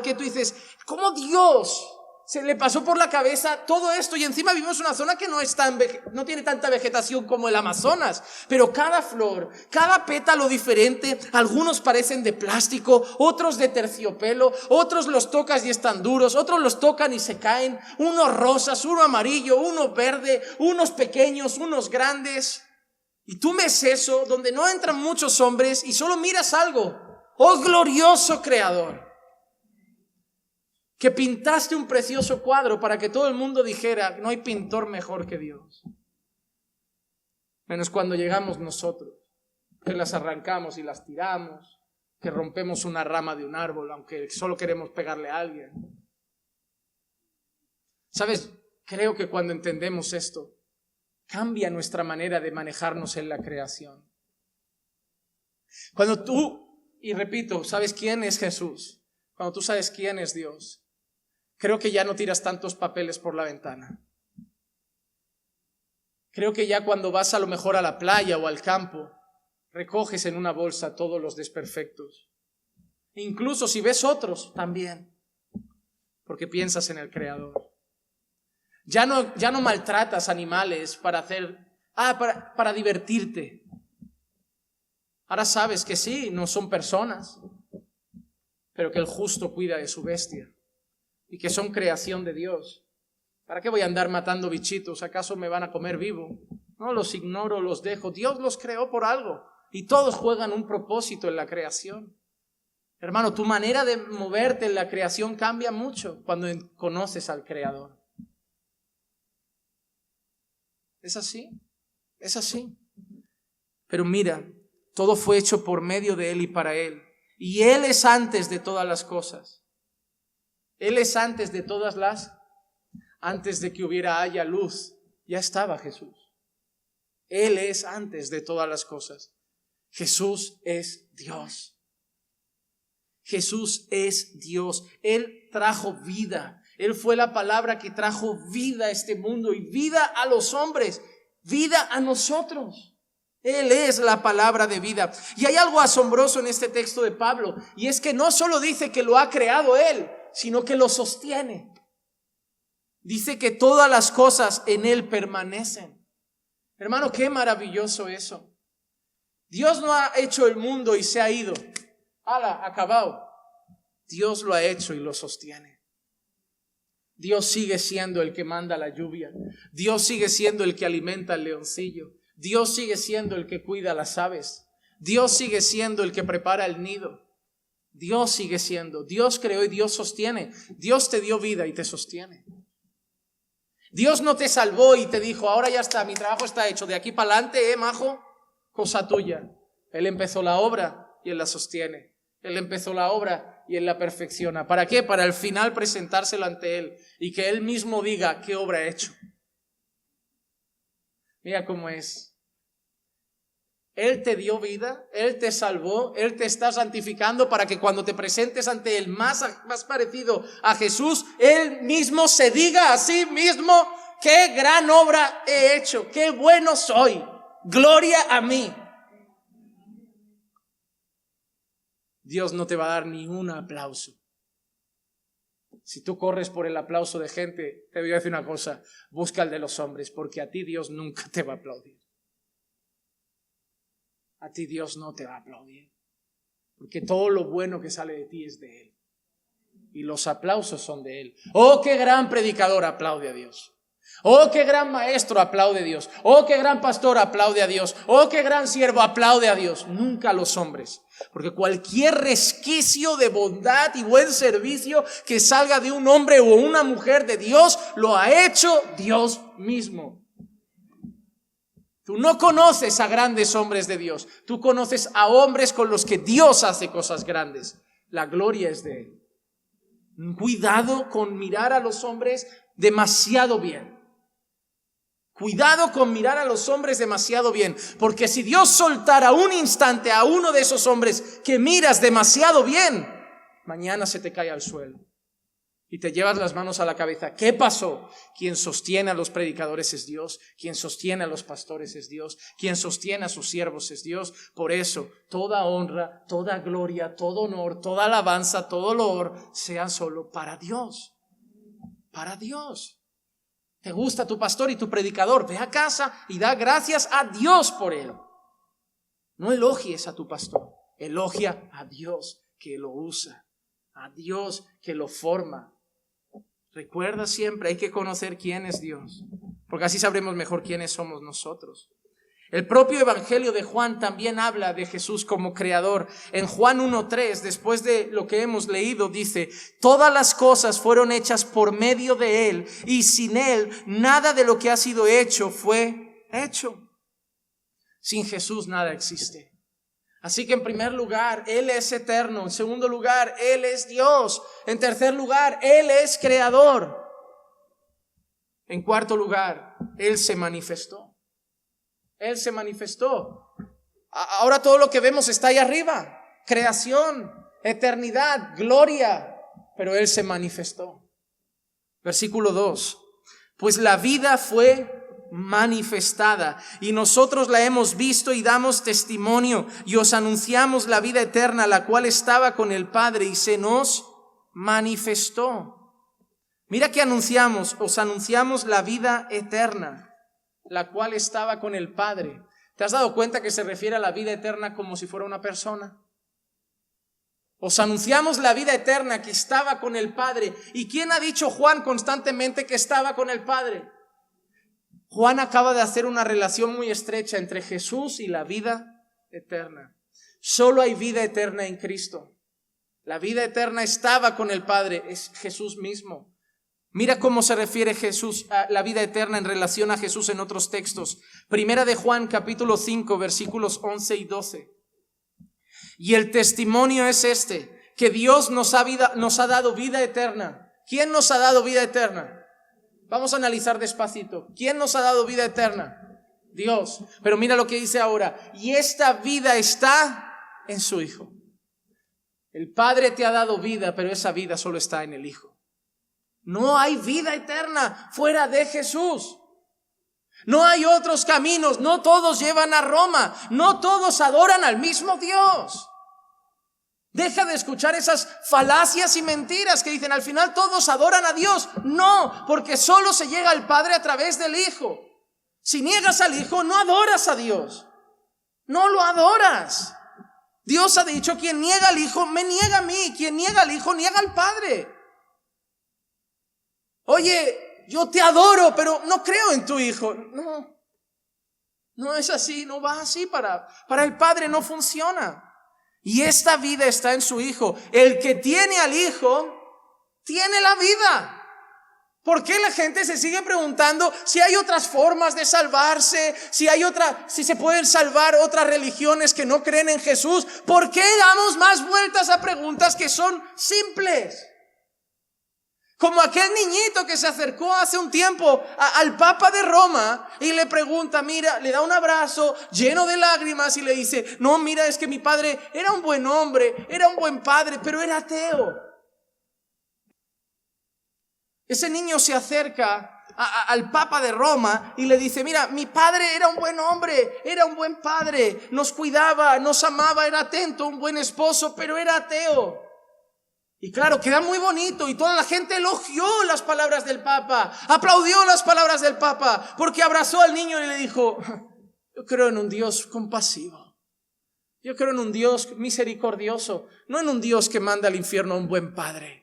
Speaker 2: que tú dices, ¿cómo Dios se le pasó por la cabeza todo esto? Y encima vivimos en una zona que no tiene tanta vegetación como el Amazonas, pero cada flor, cada pétalo diferente, algunos parecen de plástico, otros de terciopelo, otros los tocas y están duros, otros los tocan y se caen, unos rosas, uno amarillo, uno verde, unos pequeños, unos grandes. Y tú ves eso donde no entran muchos hombres y solo miras algo. ¡Oh glorioso Creador! Que pintaste un precioso cuadro para que todo el mundo dijera, no hay pintor mejor que Dios. Menos cuando llegamos nosotros, que las arrancamos y las tiramos, que rompemos una rama de un árbol, aunque solo queremos pegarle a alguien. ¿Sabes? Creo que cuando entendemos esto, cambia nuestra manera de manejarnos en la creación. Cuando tú, y repito, sabes quién es Jesús, cuando tú sabes quién es Dios, creo que ya no tiras tantos papeles por la ventana. Creo que ya cuando vas a lo mejor a la playa o al campo, recoges en una bolsa todos los desperfectos. Incluso si ves otros, también, porque piensas en el Creador. Ya no maltratas animales para divertirte. Ahora sabes que sí, no son personas, pero que el justo cuida de su bestia y que son creación de Dios. ¿Para qué voy a andar matando bichitos? ¿Acaso me van a comer vivo? No, los ignoro, los dejo. Dios los creó por algo y todos juegan un propósito en la creación. Hermano, tu manera de moverte en la creación cambia mucho cuando conoces al Creador. Es así, es así. Pero mira, todo fue hecho por medio de Él y para Él. Y Él es antes de todas las cosas. Él es antes de antes de que haya luz, ya estaba Jesús. Él es antes de todas las cosas. Jesús es Dios. Jesús es Dios. Él trajo vida. Él fue la palabra que trajo vida a este mundo y vida a los hombres, vida a nosotros. Él es la palabra de vida. Y hay algo asombroso en este texto de Pablo, y es que no solo dice que lo ha creado Él, sino que lo sostiene. Dice que todas las cosas en Él permanecen. Hermano, qué maravilloso eso. Dios no ha hecho el mundo y se ha ido. ¡Hala! Acabado. Dios lo ha hecho y lo sostiene. Dios sigue siendo el que manda la lluvia. Dios sigue siendo el que alimenta al leoncillo. Dios sigue siendo el que cuida a las aves. Dios sigue siendo el que prepara el nido. Dios sigue siendo. Dios creó y Dios sostiene. Dios te dio vida y te sostiene. Dios no te salvó y te dijo, ahora ya está, mi trabajo está hecho, de aquí para adelante, majo, cosa tuya. Él empezó la obra y Él la sostiene. Él empezó la obra y Él la perfecciona. ¿Para qué? Para al final presentárselo ante Él y que Él mismo diga qué obra ha hecho. Mira cómo es. Él te dio vida, Él te salvó, Él te está santificando para que cuando te presentes ante el más parecido a Jesús, Él mismo se diga a sí mismo, qué gran obra he hecho, qué bueno soy, gloria a mí. Dios no te va a dar ni un aplauso. Si tú corres por el aplauso de gente, te voy a decir una cosa, busca el de los hombres, porque a ti Dios nunca te va a aplaudir. A ti Dios no te va a aplaudir, porque todo lo bueno que sale de ti es de Él. Y los aplausos son de Él. Oh, qué gran predicador, aplaude a Dios. Oh, qué gran maestro, aplaude a Dios. Oh, qué gran pastor, aplaude a Dios. Oh, qué gran siervo, aplaude a Dios. Nunca a los hombres. Porque cualquier resquicio de bondad y buen servicio que salga de un hombre o una mujer de Dios, lo ha hecho Dios mismo. Tú no conoces a grandes hombres de Dios. Tú conoces a hombres con los que Dios hace cosas grandes. La gloria es de Él. Cuidado con mirar a los hombres demasiado bien. Cuidado con mirar a los hombres demasiado bien. Porque si Dios soltara un instante a uno de esos hombres que miras demasiado bien, mañana se te cae al suelo. Y te llevas las manos a la cabeza. ¿Qué pasó? Quien sostiene a los predicadores es Dios. Quien sostiene a los pastores es Dios. Quien sostiene a sus siervos es Dios. Por eso, toda honra, toda gloria, todo honor, toda alabanza, todo loor, sean solo para Dios. Para Dios. ¿Te gusta tu pastor y tu predicador? Ve a casa y da gracias a Dios por él. No elogies a tu pastor. Elogia a Dios que lo usa. A Dios que lo forma. Recuerda siempre, hay que conocer quién es Dios, porque así sabremos mejor quiénes somos nosotros. El propio Evangelio de Juan también habla de Jesús como creador. En Juan 1:3, después de lo que hemos leído, dice: todas las cosas fueron hechas por medio de Él, y sin Él nada de lo que ha sido hecho fue hecho. Sin Jesús nada existe. Así que en primer lugar, Él es eterno. En segundo lugar, Él es Dios. En tercer lugar, Él es creador. En cuarto lugar, Él se manifestó. Él se manifestó. Ahora todo lo que vemos está ahí arriba. Creación, eternidad, gloria. Pero Él se manifestó. Versículo 2. Pues la vida fue manifestada y nosotros la hemos visto y damos testimonio y os anunciamos la vida eterna, la cual estaba con el Padre y se nos manifestó. Mira que os anunciamos la vida eterna, la cual estaba con el Padre. ¿Te has dado cuenta que se refiere a la vida eterna como si fuera una persona? Os anunciamos la vida eterna que estaba con el Padre. ¿Y quién ha dicho Juan constantemente que estaba con el Padre? Juan acaba de hacer una relación muy estrecha entre Jesús y la vida eterna. Solo hay vida eterna en Cristo. La vida eterna estaba con el Padre, es Jesús mismo. Mira cómo se refiere Jesús a la vida eterna en relación a Jesús en otros textos. Primera de Juan, capítulo 5, versículos 11 y 12. Y el testimonio es este, que Dios nos ha dado vida eterna. ¿Quién nos ha dado vida eterna? Vamos a analizar despacito. ¿Quién nos ha dado vida eterna? Dios. Pero mira lo que dice ahora: y esta vida está en su Hijo. El Padre te ha dado vida, pero esa vida solo está en el Hijo. No hay vida eterna fuera de Jesús. No hay otros caminos, no todos llevan a Roma, no todos adoran al mismo Dios. Deja de escuchar esas falacias y mentiras que dicen al final todos adoran a Dios. No, porque solo se llega al Padre a través del Hijo. Si niegas al Hijo, no adoras a Dios. No lo adoras. Dios ha dicho: quien niega al Hijo, me niega a mí. Quien niega al Hijo, niega al Padre. Oye, yo te adoro, pero no creo en tu Hijo. No es así, no va así. Para el Padre no funciona. Y esta vida está en su Hijo. El que tiene al Hijo, tiene la vida. ¿Por qué la gente se sigue preguntando si hay otras formas de salvarse? Si se pueden salvar otras religiones que no creen en Jesús. ¿Por qué damos más vueltas a preguntas que son simples? Como aquel niñito que se acercó hace un tiempo al Papa de Roma y le pregunta, mira, le da un abrazo lleno de lágrimas y le dice: no, mira, es que mi padre era un buen hombre, era un buen padre, pero era ateo. Ese niño se acerca al Papa de Roma y le dice: mira, mi padre era un buen hombre, era un buen padre, nos cuidaba, nos amaba, era atento, un buen esposo, pero era ateo. Y claro, queda muy bonito y toda la gente elogió las palabras del Papa, aplaudió las palabras del Papa, porque abrazó al niño y le dijo: yo creo en un Dios compasivo, yo creo en un Dios misericordioso, no en un Dios que manda al infierno a un buen padre.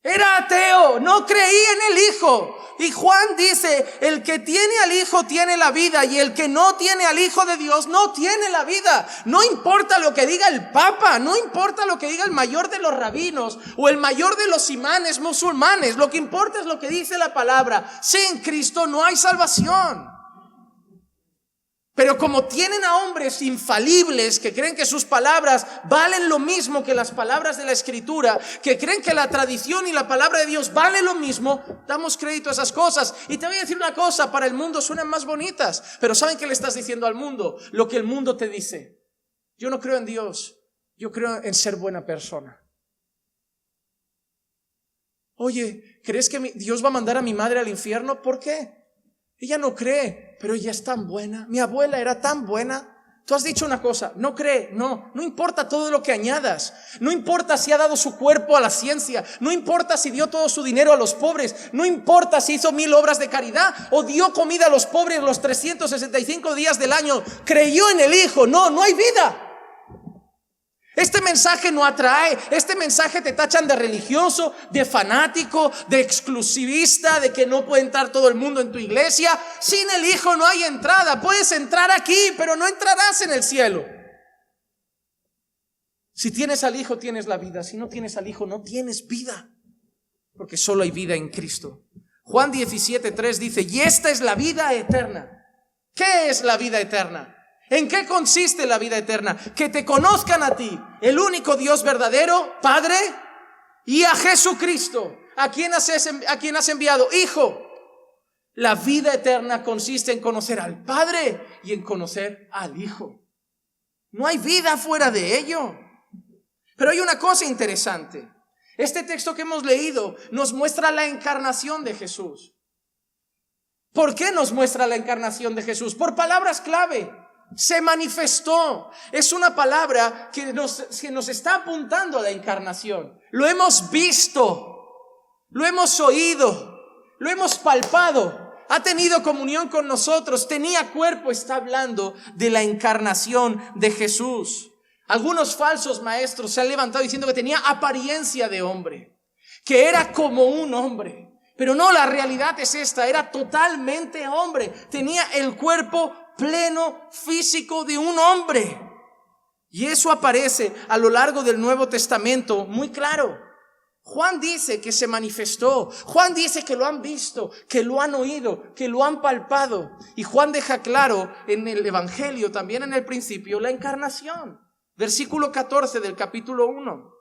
Speaker 2: Era ateo, no creía en el Hijo. Y Juan dice: el que tiene al Hijo tiene la vida, y el que no tiene al Hijo de Dios no tiene la vida. No importa lo que diga el Papa, no importa lo que diga el mayor de los rabinos o el mayor de los imanes musulmanes. Lo que importa es lo que dice la palabra: sin Cristo no hay salvación. Pero como tienen a hombres infalibles que creen que sus palabras valen lo mismo que las palabras de la Escritura, que creen que la tradición y la palabra de Dios vale lo mismo, damos crédito a esas cosas. Y te voy a decir una cosa: para el mundo suenan más bonitas, pero ¿saben qué le estás diciendo al mundo? Lo que el mundo te dice: yo no creo en Dios, yo creo en ser buena persona. Oye, ¿crees que Dios va a mandar a mi madre al infierno? ¿Por qué? Ella no cree, pero ella es tan buena. Mi abuela era tan buena. Tú has dicho una cosa: no cree. No importa todo lo que añadas. No importa si ha dado su cuerpo a la ciencia. No importa si dio todo su dinero a los pobres. No importa si hizo 1000 obras de caridad o dio comida a los pobres los 365 días del año. Creyó en el Hijo. No hay vida. Este mensaje no atrae. Este mensaje te tachan de religioso, de fanático, de exclusivista, de que no puede entrar todo el mundo en tu iglesia. Sin el Hijo no hay entrada. Puedes entrar aquí, pero no entrarás en el cielo. Si tienes al Hijo, tienes la vida. Si no tienes al Hijo, no tienes vida, porque solo hay vida en Cristo. Juan 17:3 dice: y esta es la vida eterna. ¿Qué es la vida eterna? ¿En qué consiste la vida eterna? Que te conozcan a ti, el único Dios verdadero, Padre, y a Jesucristo, a quien has enviado, Hijo. La vida eterna consiste en conocer al Padre y en conocer al Hijo. No hay vida fuera de ello. Pero hay una cosa interesante. Este texto que hemos leído nos muestra la encarnación de Jesús. ¿Por qué nos muestra la encarnación de Jesús? Por palabras clave. Se manifestó. Es una palabra que nos está apuntando a la encarnación. Lo hemos visto, lo hemos oído, lo hemos palpado. Ha tenido comunión con nosotros, tenía cuerpo. Está hablando de la encarnación de Jesús. Algunos falsos maestros se han levantado diciendo que tenía apariencia de hombre, que era como un hombre. Pero no, la realidad es esta: era totalmente hombre. Tenía el cuerpo pleno, físico de un hombre. Y eso aparece a lo largo del Nuevo Testamento muy claro. Juan dice que se manifestó. Juan dice que lo han visto, que lo han oído, que lo han palpado. Y Juan deja claro en el Evangelio, también en el principio, la encarnación. Versículo 14 del capítulo 1.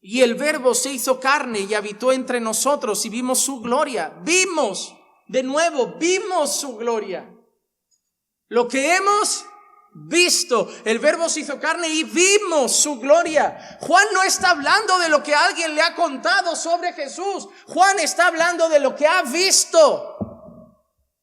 Speaker 2: Y el Verbo se hizo carne y habitó entre nosotros y vimos su gloria. Vimos De nuevo, vimos su gloria. Lo que hemos visto. El Verbo se hizo carne y vimos su gloria. Juan no está hablando de lo que alguien le ha contado sobre Jesús. Juan está hablando de lo que ha visto.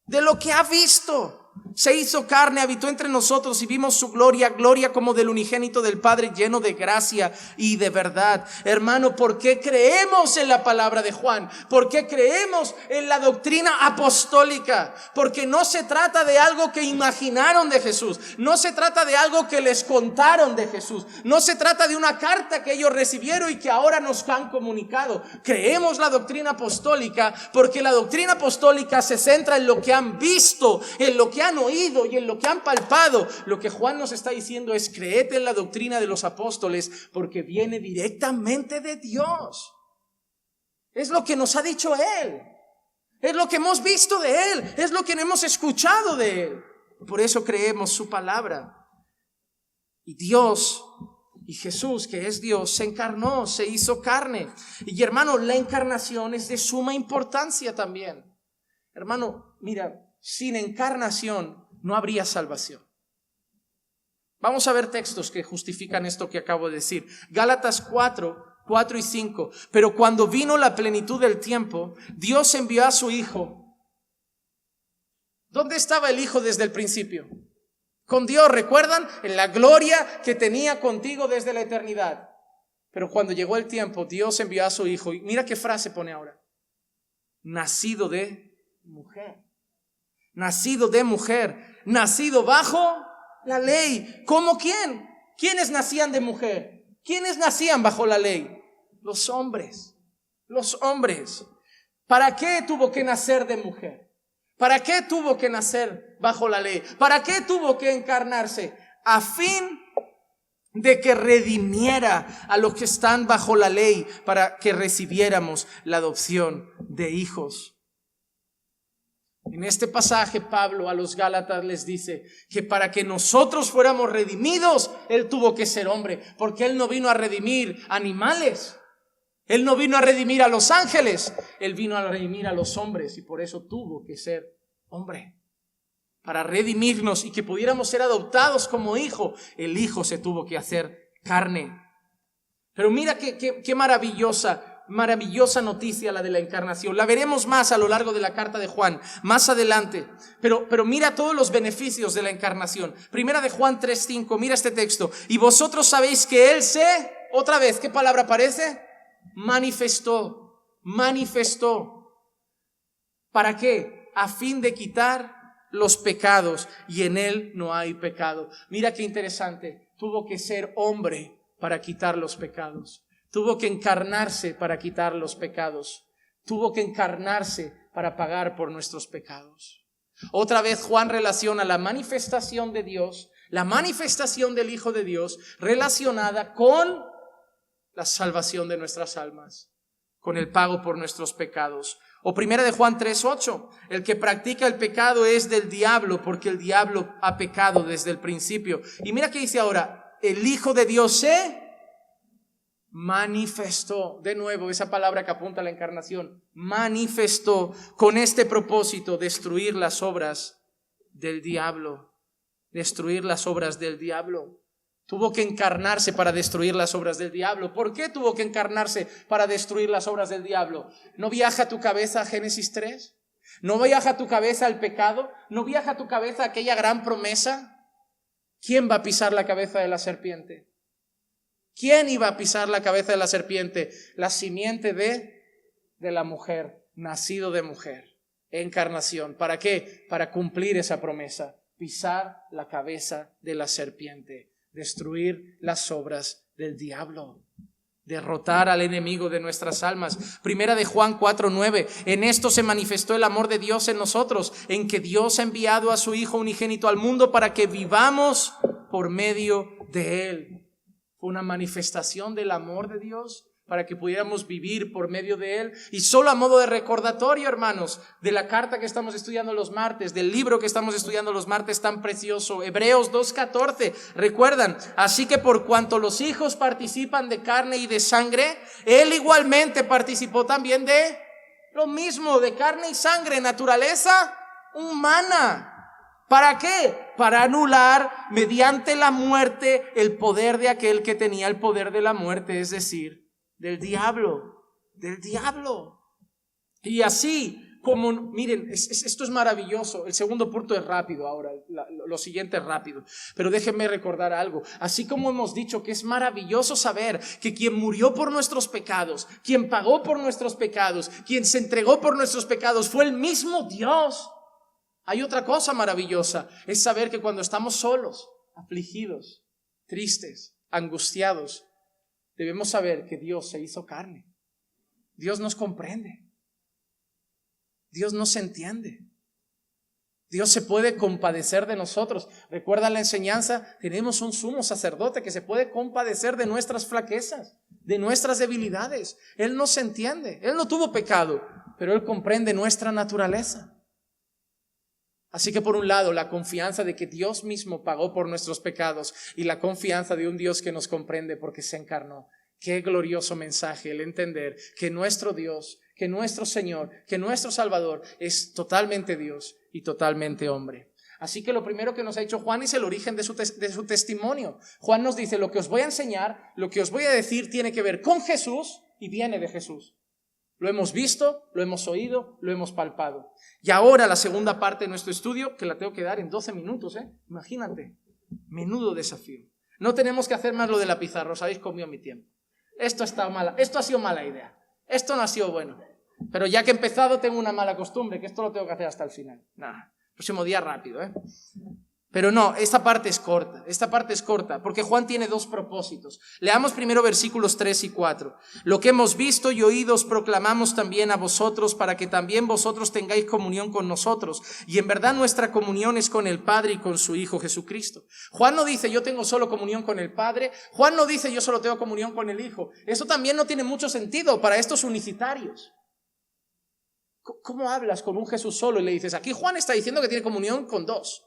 Speaker 2: De lo que ha visto. Se hizo carne, habitó entre nosotros y vimos su gloria, gloria como del unigénito del Padre, lleno de gracia y de verdad. Hermano, ¿por qué creemos en la palabra de Juan? ¿Por qué creemos en la doctrina apostólica? Porque no se trata de algo que imaginaron de Jesús, no se trata de algo que les contaron de Jesús, no se trata de una carta que ellos recibieron y que ahora nos han comunicado. Creemos la doctrina apostólica porque la doctrina apostólica se centra en lo que han visto, en lo que han oído y en lo que han palpado. Lo que Juan nos está diciendo es: creed en la doctrina de los apóstoles porque viene directamente de Dios. Es lo que nos ha dicho Él, es lo que hemos visto de Él, es lo que hemos escuchado de Él. Por eso creemos su palabra. Y Dios, y Jesús, que es Dios, se encarnó, se hizo carne. Y hermano, la encarnación es de suma importancia también. Hermano, mira, sin encarnación no habría salvación. Vamos a ver textos que justifican esto que acabo de decir. Gálatas 4 y 5. Pero cuando vino la plenitud del tiempo, Dios envió a su Hijo. ¿Dónde estaba el Hijo desde el principio? Con Dios, ¿recuerdan? En la gloria que tenía contigo desde la eternidad. Pero cuando llegó el tiempo, Dios envió a su Hijo. Y mira qué frase pone ahora: nacido de mujer. Nacido de mujer, nacido bajo la ley. ¿Cómo quién? ¿Quiénes nacían de mujer? ¿Quiénes nacían bajo la ley? Los hombres. Los hombres. ¿Para qué tuvo que nacer de mujer? ¿Para qué tuvo que nacer bajo la ley? ¿Para qué tuvo que encarnarse? A fin de que redimiera a los que están bajo la ley, para que recibiéramos la adopción de hijos. En este pasaje, Pablo a los Gálatas les dice que para que nosotros fuéramos redimidos, Él tuvo que ser hombre, porque Él no vino a redimir animales, Él no vino a redimir a los ángeles, Él vino a redimir a los hombres, y por eso tuvo que ser hombre. Para redimirnos y que pudiéramos ser adoptados como hijo, el Hijo se tuvo que hacer carne. Pero mira qué maravillosa noticia la de la encarnación. La veremos más a lo largo de la carta de Juan, más adelante. Pero mira todos los beneficios de la encarnación. Primera de Juan 3:5, mira este texto. Y vosotros sabéis que Él otra vez, ¿qué palabra aparece? Manifestó. ¿Para qué? A fin de quitar los pecados, y en Él no hay pecado. Mira qué interesante. Tuvo que ser hombre para quitar los pecados. Tuvo que encarnarse para quitar los pecados. Tuvo que encarnarse para pagar por nuestros pecados. Otra vez Juan relaciona la manifestación de Dios, la manifestación del Hijo de Dios, relacionada con la salvación de nuestras almas, con el pago por nuestros pecados. O primera de Juan 3:8, el que practica el pecado es del diablo, porque el diablo ha pecado desde el principio. Y mira qué dice ahora: el Hijo de Dios se manifestó. De nuevo, esa palabra que apunta a la encarnación. Manifestó con este propósito: destruir las obras del diablo. Destruir las obras del diablo. Tuvo que encarnarse para destruir las obras del diablo. ¿Por qué tuvo que encarnarse para destruir las obras del diablo? ¿No viaja a tu cabeza a Génesis 3? ¿No viaja a tu cabeza el pecado? ¿No viaja a tu cabeza aquella gran promesa? ¿Quién va a pisar la cabeza de la serpiente? ¿Quién iba a pisar la cabeza de la serpiente? La simiente de la mujer, nacido de mujer, encarnación. ¿Para qué? Para cumplir esa promesa, pisar la cabeza de la serpiente, destruir las obras del diablo, derrotar al enemigo de nuestras almas. Primera de Juan 4:9, en esto se manifestó el amor de Dios en nosotros, en que Dios ha enviado a su Hijo unigénito al mundo para que vivamos por medio de Él. Fue una manifestación del amor de Dios para que pudiéramos vivir por medio de Él. Y solo a modo de recordatorio, hermanos, de la carta que estamos estudiando los martes, del libro que estamos estudiando los martes tan precioso, Hebreos 2:14, recuerdan: así que por cuanto los hijos participan de carne y de sangre, Él igualmente participó también de Lo mismo, de carne y sangre, naturaleza humana. ¿Para qué? Para anular mediante la muerte el poder de aquel que tenía el poder de la muerte, es decir, del diablo. Y así como, miren, esto es maravilloso. El segundo punto es rápido ahora, lo siguiente es rápido. Pero déjenme recordar algo. Así como hemos dicho que es maravilloso saber que quien murió por nuestros pecados, quien pagó por nuestros pecados, quien se entregó por nuestros pecados fue el mismo Dios. Hay otra cosa maravillosa, es saber que cuando estamos solos, afligidos, tristes, angustiados, debemos saber que Dios se hizo carne. Dios nos comprende. Dios nos entiende. Dios se puede compadecer de nosotros. ¿Recuerdan la enseñanza? Tenemos un sumo sacerdote que se puede compadecer de nuestras flaquezas, de nuestras debilidades. Él nos entiende. Él no tuvo pecado, pero Él comprende nuestra naturaleza. Así que por un lado, la confianza de que Dios mismo pagó por nuestros pecados y la confianza de un Dios que nos comprende porque se encarnó. Qué glorioso mensaje el entender que nuestro Dios, que nuestro Señor, que nuestro Salvador es totalmente Dios y totalmente hombre. Así que lo primero que nos ha dicho Juan es el origen de su testimonio. Juan nos dice: lo que os voy a enseñar, lo que os voy a decir tiene que ver con Jesús y viene de Jesús. Lo hemos visto, lo hemos oído, lo hemos palpado. Y ahora la segunda parte de nuestro estudio, que la tengo que dar en 12 minutos, Imagínate, menudo desafío. No tenemos que hacer más lo de la pizarra, os habéis comido mi tiempo. Esto ha sido mala idea. Esto no ha sido bueno. Pero ya que he empezado tengo una mala costumbre, que esto lo tengo que hacer hasta el final. Próximo día rápido, Pero no, esta parte es corta, porque Juan tiene dos propósitos. Leamos primero versículos 3 y 4. Lo que hemos visto y oído os proclamamos también a vosotros, para que también vosotros tengáis comunión con nosotros. Y en verdad nuestra comunión es con el Padre y con su Hijo Jesucristo. Juan no dice yo tengo solo comunión con el Padre. Juan no dice yo solo tengo comunión con el Hijo. Eso también no tiene mucho sentido para estos unicitarios. ¿Cómo hablas con un Jesús solo y le dices? Aquí Juan está diciendo que tiene comunión con dos.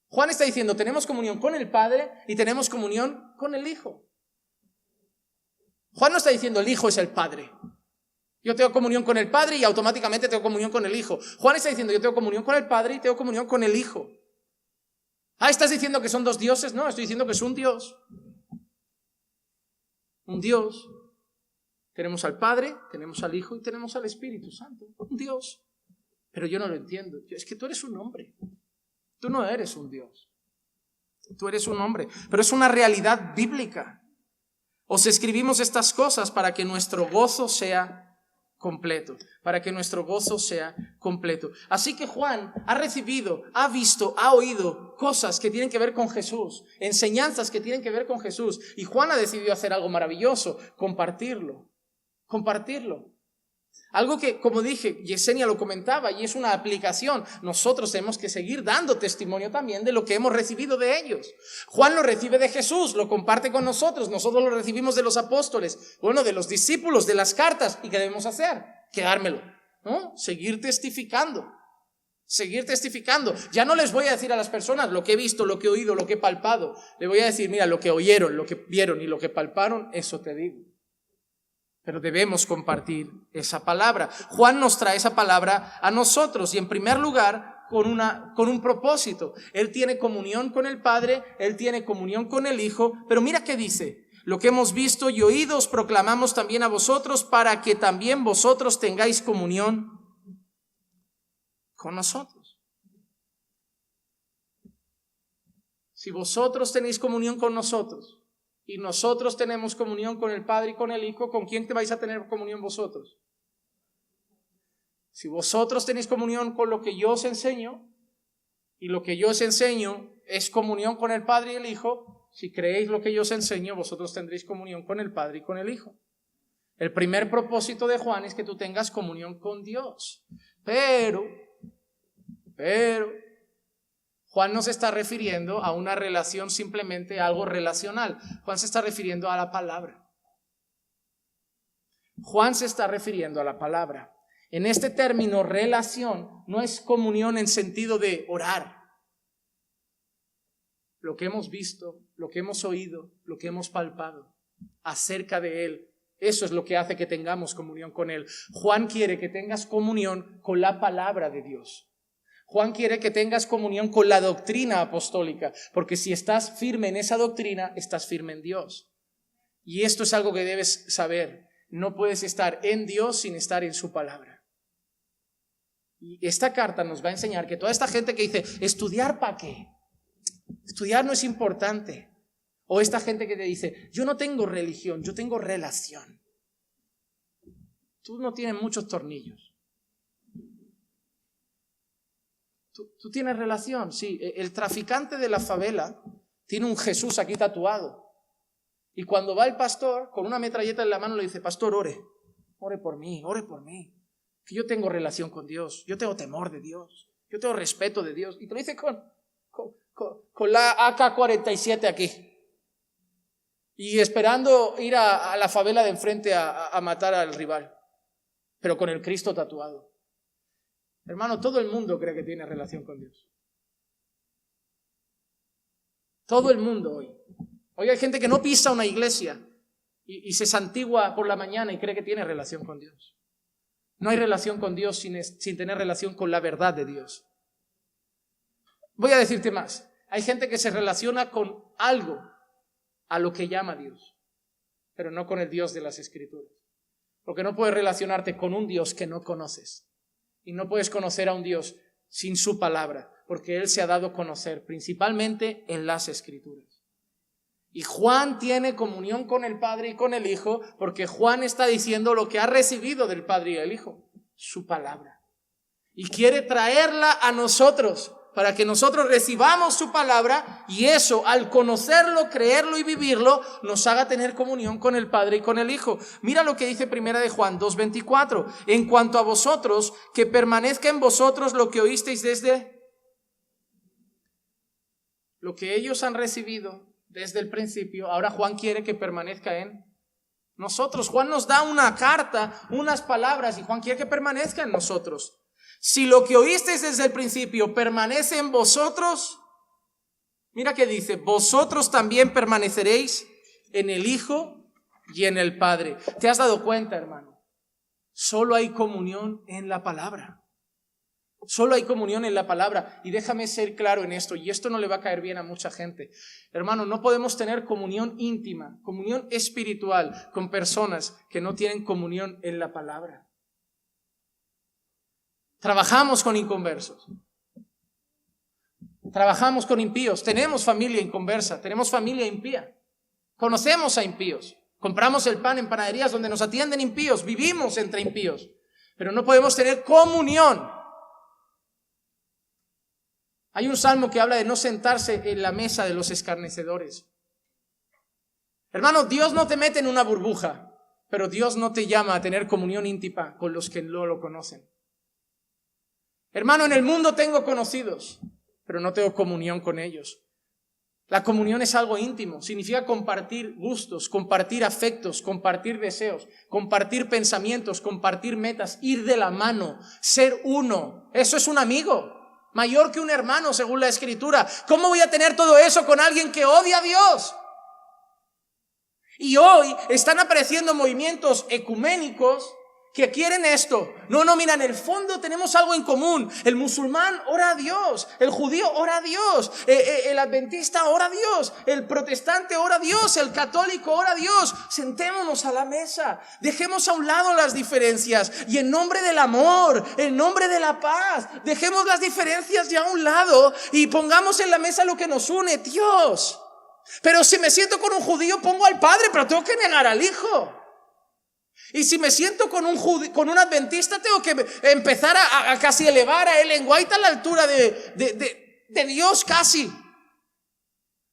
Speaker 2: Juan está diciendo, tenemos comunión con el Padre y tenemos comunión con el Hijo. Juan no está diciendo el Hijo es el Padre. Yo tengo comunión con el Padre y automáticamente tengo comunión con el Hijo. Juan está diciendo, yo tengo comunión con el Padre y tengo comunión con el Hijo. ¿Estás diciendo que son dos dioses? No, estoy diciendo que es un Dios. Un Dios. Tenemos al Padre, tenemos al Hijo y tenemos al Espíritu Santo. Un Dios. Pero yo no lo entiendo. Es que tú eres un hombre. Tú no eres un Dios. Tú eres un hombre. Pero es una realidad bíblica. Os escribimos estas cosas para que nuestro gozo sea completo. Para que nuestro gozo sea completo. Así que Juan ha recibido, ha visto, ha oído cosas que tienen que ver con Jesús. Enseñanzas que tienen que ver con Jesús. Y Juan ha decidido hacer algo maravilloso. Compartirlo. Algo que, como dije, Yesenia lo comentaba y es una aplicación. Nosotros tenemos que seguir dando testimonio también de lo que hemos recibido de ellos. Juan lo recibe de Jesús, lo comparte con nosotros. Nosotros lo recibimos de los apóstoles, de los discípulos, de las cartas. ¿Y qué debemos hacer? Quedármelo, ¿no? Seguir testificando. Ya no les voy a decir a las personas lo que he visto, lo que he oído, lo que he palpado. Le voy a decir, mira, lo que oyeron, lo que vieron y lo que palparon, eso te digo. Pero debemos compartir esa palabra. Juan nos trae esa palabra a nosotros y en primer lugar con un propósito. Él tiene comunión con el Padre, Él tiene comunión con el Hijo, pero mira qué dice. Lo que hemos visto y oído os proclamamos también a vosotros para que también vosotros tengáis comunión con nosotros. Si vosotros tenéis comunión con nosotros, y nosotros tenemos comunión con el Padre y con el Hijo, ¿con quién te vais a tener comunión vosotros? Si vosotros tenéis comunión con lo que yo os enseño, y lo que yo os enseño es comunión con el Padre y el Hijo, si creéis lo que yo os enseño, vosotros tendréis comunión con el Padre y con el Hijo. El primer propósito de Juan es que tú tengas comunión con Dios. Pero Juan no se está refiriendo a una relación simplemente a algo relacional. Juan se está refiriendo a la palabra. En este término, relación no es comunión en sentido de orar. Lo que hemos visto, lo que hemos oído, lo que hemos palpado acerca de Él Eso es lo que hace que tengamos comunión con Él. Juan quiere que tengas comunión con la palabra de Dios. Juan quiere que tengas comunión con la doctrina apostólica, porque si estás firme en esa doctrina, estás firme en Dios. Y esto es algo que debes saber. No puedes estar en Dios sin estar en su palabra. Y esta carta nos va a enseñar que toda esta gente que dice, ¿estudiar para qué? Estudiar no es importante. O esta gente que te dice, yo no tengo religión, yo tengo relación. Tú no tienes muchos tornillos. Tú tienes relación, sí. El traficante de la favela tiene un Jesús aquí tatuado. Y cuando va el pastor, con una metralleta en la mano, le dice, pastor, ore por mí, que yo tengo relación con Dios, yo tengo temor de Dios, yo tengo respeto de Dios. Y te lo dice con la AK-47 aquí. Y esperando ir a la favela de enfrente a matar al rival, pero con el Cristo tatuado. Hermano, todo el mundo cree que tiene relación con Dios. Todo el mundo hoy. Hoy hay gente que no pisa una iglesia y se santigua por la mañana y cree que tiene relación con Dios. No hay relación con Dios sin tener relación con la verdad de Dios. Voy a decirte más. Hay gente que se relaciona con algo a lo que llama Dios, pero no con el Dios de las Escrituras. Porque no puedes relacionarte con un Dios que no conoces. Y no puedes conocer a un Dios sin su palabra, porque Él se ha dado a conocer principalmente en las Escrituras. Y Juan tiene comunión con el Padre y con el Hijo, porque Juan está diciendo lo que ha recibido del Padre y del Hijo, su palabra. Y quiere traerla a nosotros, para que nosotros recibamos su palabra, y eso, al conocerlo, creerlo y vivirlo, nos haga tener comunión con el Padre y con el Hijo. Mira lo que dice 1 de Juan 2:24. En cuanto a vosotros, que permanezca en vosotros lo que oísteis desde lo que ellos han recibido desde el principio. Ahora Juan quiere que permanezca en nosotros. Juan nos da una carta, unas palabras, y Juan quiere que permanezca en nosotros. Si lo que oísteis desde el principio permanece en vosotros, mira que dice, vosotros también permaneceréis en el Hijo y en el Padre. ¿Te has dado cuenta, hermano? Solo hay comunión en la palabra. Solo hay comunión en la palabra. Y déjame ser claro en esto, y esto no le va a caer bien a mucha gente. Hermano, no podemos tener comunión íntima, comunión espiritual con personas que no tienen comunión en la palabra. Trabajamos con inconversos. Trabajamos con impíos. Tenemos familia inconversa. Tenemos familia impía. Conocemos a impíos. Compramos el pan en panaderías donde nos atienden impíos. Vivimos entre impíos. Pero no podemos tener comunión. Hay un salmo que habla de no sentarse en la mesa de los escarnecedores. Hermano, Dios no te mete en una burbuja, pero Dios no te llama a tener comunión íntima con los que no lo conocen. Hermano, en el mundo tengo conocidos, pero no tengo comunión con ellos. La comunión es algo íntimo, significa compartir gustos, compartir afectos, compartir deseos, compartir pensamientos, compartir metas, ir de la mano, ser uno. Eso es un amigo, mayor que un hermano según la Escritura. ¿Cómo voy a tener todo eso con alguien que odia a Dios? Y hoy están apareciendo movimientos ecuménicos que quieren esto. No, mira, en el fondo tenemos algo en común. El musulmán ora a Dios, el judío ora a Dios, el adventista ora a Dios, el protestante ora a Dios, el católico ora a Dios. Sentémonos a la mesa, dejemos a un lado las diferencias y en nombre del amor, en nombre de la paz, dejemos las diferencias ya a un lado y pongamos en la mesa lo que nos une, Dios. Pero si me siento con un judío, pongo al Padre, pero tengo que negar al Hijo. Y si me siento con un adventista, tengo que empezar a casi elevar a Ellen White a la altura de Dios casi.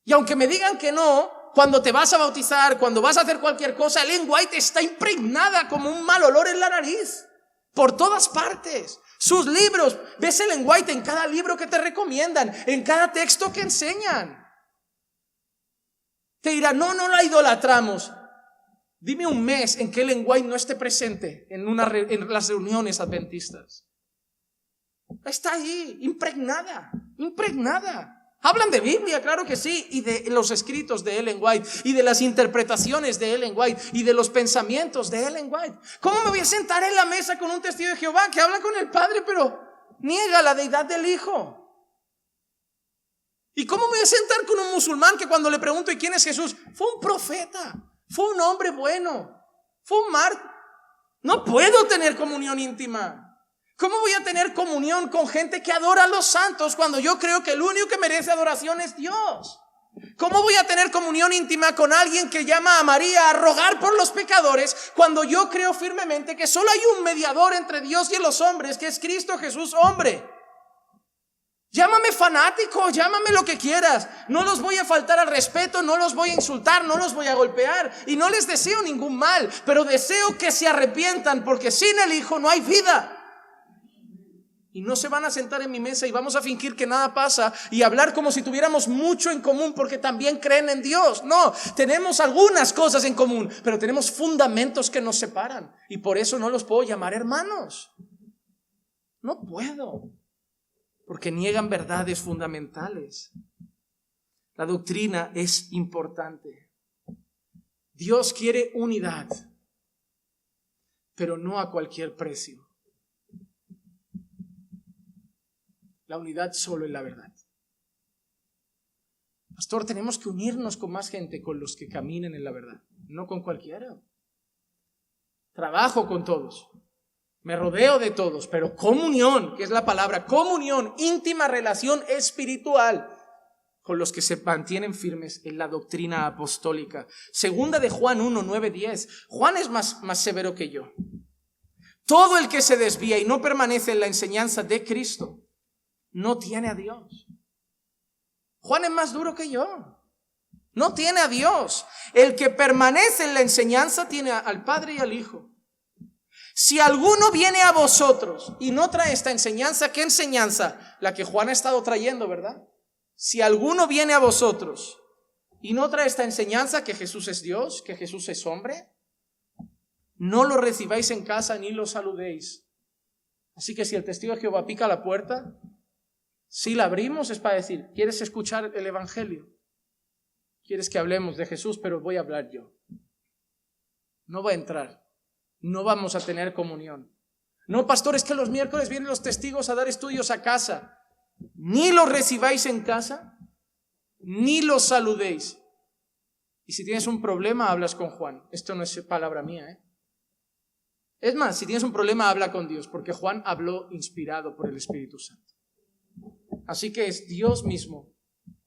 Speaker 2: Y aunque me digan que no, cuando te vas a bautizar, cuando vas a hacer cualquier cosa, Ellen White está impregnada como un mal olor en la nariz, por todas partes. Sus libros, ves Ellen White en cada libro que te recomiendan, en cada texto que enseñan. Te dirán, no la idolatramos. Dime un mes en que Ellen White no esté presente en las reuniones adventistas. Está ahí, impregnada. Hablan de Biblia, claro que sí, y de los escritos de Ellen White, y de las interpretaciones de Ellen White, y de los pensamientos de Ellen White. ¿Cómo me voy a sentar en la mesa con un testigo de Jehová que habla con el Padre, pero niega la deidad del Hijo? ¿Y cómo me voy a sentar con un musulmán que cuando le pregunto ¿y quién es Jesús? Fue un profeta, fue un hombre bueno, fue un mártir. No puedo tener comunión íntima. ¿Cómo voy a tener comunión con gente que adora a los santos cuando yo creo que el único que merece adoración es Dios? ¿Cómo voy a tener comunión íntima con alguien que llama a María a rogar por los pecadores cuando yo creo firmemente que solo hay un mediador entre Dios y los hombres, que es Cristo Jesús, hombre? Llámame fanático, llámame lo que quieras. No los voy a faltar al respeto, no los voy a insultar, no los voy a golpear y no les deseo ningún mal, pero deseo que se arrepientan, porque sin el Hijo no hay vida. Y no se van a sentar en mi mesa y vamos a fingir que nada pasa y hablar como si tuviéramos mucho en común porque también creen en Dios. No, tenemos algunas cosas en común, pero tenemos fundamentos que nos separan y por eso no los puedo llamar hermanos. No puedo, porque niegan verdades fundamentales. La doctrina es importante. Dios quiere unidad, pero no a cualquier precio. La unidad solo en la verdad. Pastor, tenemos que unirnos con más gente, con los que caminen en la verdad, no con cualquiera. Trabajo con todos, me rodeo de todos, pero comunión, que es la palabra, comunión, íntima relación espiritual con los que se mantienen firmes en la doctrina apostólica. Segunda de Juan 1, 9, 10. Juan es más severo que yo. Todo el que se desvía y no permanece en la enseñanza de Cristo no tiene a Dios. Juan es más duro que yo. No tiene a Dios. El que permanece en la enseñanza tiene al Padre y al Hijo. Si alguno viene a vosotros y no trae esta enseñanza, ¿qué enseñanza? La que Juan ha estado trayendo, ¿verdad? Si alguno viene a vosotros y no trae esta enseñanza, que Jesús es Dios, que Jesús es hombre, no lo recibáis en casa ni lo saludéis. Así que si el testigo de Jehová pica la puerta, si la abrimos es para decir, ¿quieres escuchar el evangelio? ¿Quieres que hablemos de Jesús? Pero voy a hablar yo. No va a entrar. No vamos a tener comunión. No, pastor, es que los miércoles vienen los testigos a dar estudios a casa. Ni los recibáis en casa, ni los saludéis. Y si tienes un problema, hablas con Juan. Esto no es palabra mía, Es más, si tienes un problema, habla con Dios, porque Juan habló inspirado por el Espíritu Santo. Así que es Dios mismo,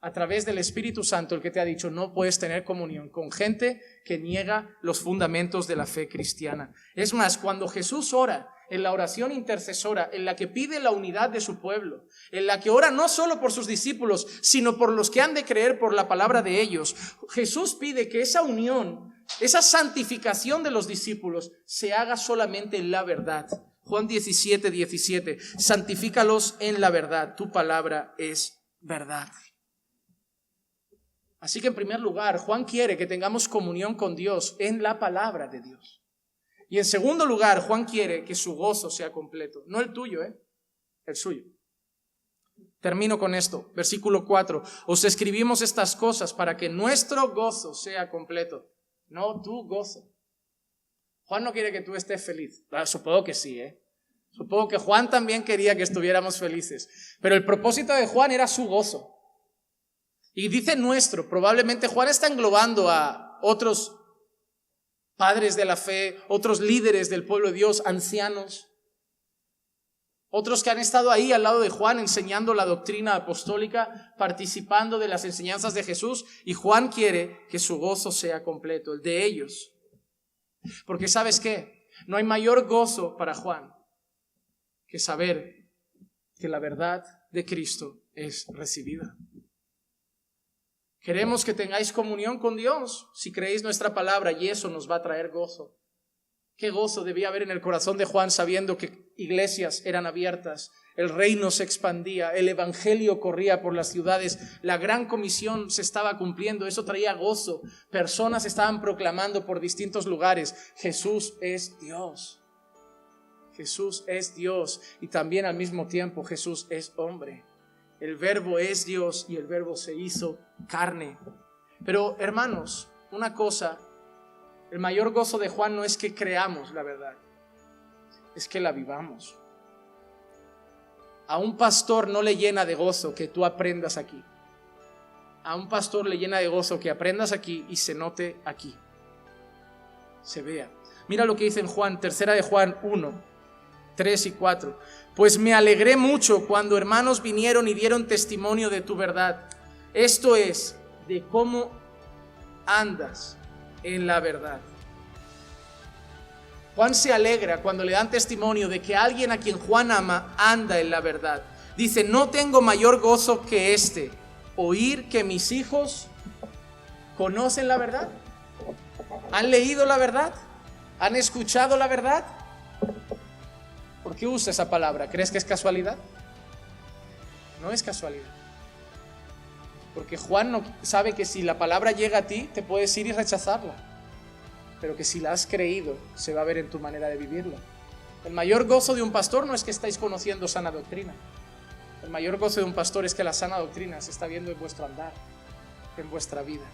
Speaker 2: a través del Espíritu Santo, el que te ha dicho, no puedes tener comunión con gente que niega los fundamentos de la fe cristiana. Es más, cuando Jesús ora en la oración intercesora, en la que pide la unidad de su pueblo, en la que ora no solo por sus discípulos, sino por los que han de creer por la palabra de ellos, Jesús pide que esa unión, esa santificación de los discípulos se haga solamente en la verdad. Juan 17, 17, santifícalos en la verdad, tu palabra es verdad. Así que en primer lugar, Juan quiere que tengamos comunión con Dios en la palabra de Dios. Y en segundo lugar, Juan quiere que su gozo sea completo, no el tuyo, el suyo. Termino con esto, versículo 4, os escribimos estas cosas para que nuestro gozo sea completo, no tu gozo. Juan no quiere que tú estés feliz. Supongo que sí, Supongo que Juan también quería que estuviéramos felices. Pero el propósito de Juan era su gozo. Y dice nuestro, probablemente Juan está englobando a otros padres de la fe, otros líderes del pueblo de Dios, ancianos, otros que han estado ahí al lado de Juan enseñando la doctrina apostólica, participando de las enseñanzas de Jesús. Y Juan quiere que su gozo sea completo, el de ellos. Porque ¿sabes qué? No hay mayor gozo para Juan que saber que la verdad de Cristo es recibida. Queremos que tengáis comunión con Dios si creéis nuestra palabra, y eso nos va a traer gozo. Qué gozo debía haber en el corazón de Juan sabiendo que iglesias eran abiertas, el reino se expandía, el evangelio corría por las ciudades, la gran comisión se estaba cumpliendo, eso traía gozo, personas estaban proclamando por distintos lugares, Jesús es Dios. Jesús es Dios y también al mismo tiempo Jesús es hombre. el Verbo es Dios y el Verbo se hizo carne. Pero hermanos, una cosa, el mayor gozo de Juan no es que creamos la verdad, es que la vivamos. A un pastor no le llena de gozo que tú aprendas aquí. A un pastor le llena de gozo que aprendas aquí y se note aquí, se vea. Mira lo que dice en Juan, 3 de Juan 1, 3 y 4. Pues me alegré mucho cuando hermanos vinieron y dieron testimonio de tu verdad. Esto es, de cómo andas en la verdad. Juan se alegra cuando le dan testimonio de que alguien a quien Juan ama anda en la verdad. Dice, no tengo mayor gozo que este, oír que mis hijos conocen la verdad. ¿Han leído la verdad? ¿Han escuchado la verdad? ¿Por qué usa esa palabra? ¿Crees que es casualidad? No es casualidad. Porque Juan no sabe que si la palabra llega a ti, te puedes ir y rechazarla. Pero que si la has creído, se va a ver en tu manera de vivirla. El mayor gozo de un pastor no es que estáis conociendo sana doctrina. El mayor gozo de un pastor es que la sana doctrina se está viendo en vuestro andar, en vuestra vida.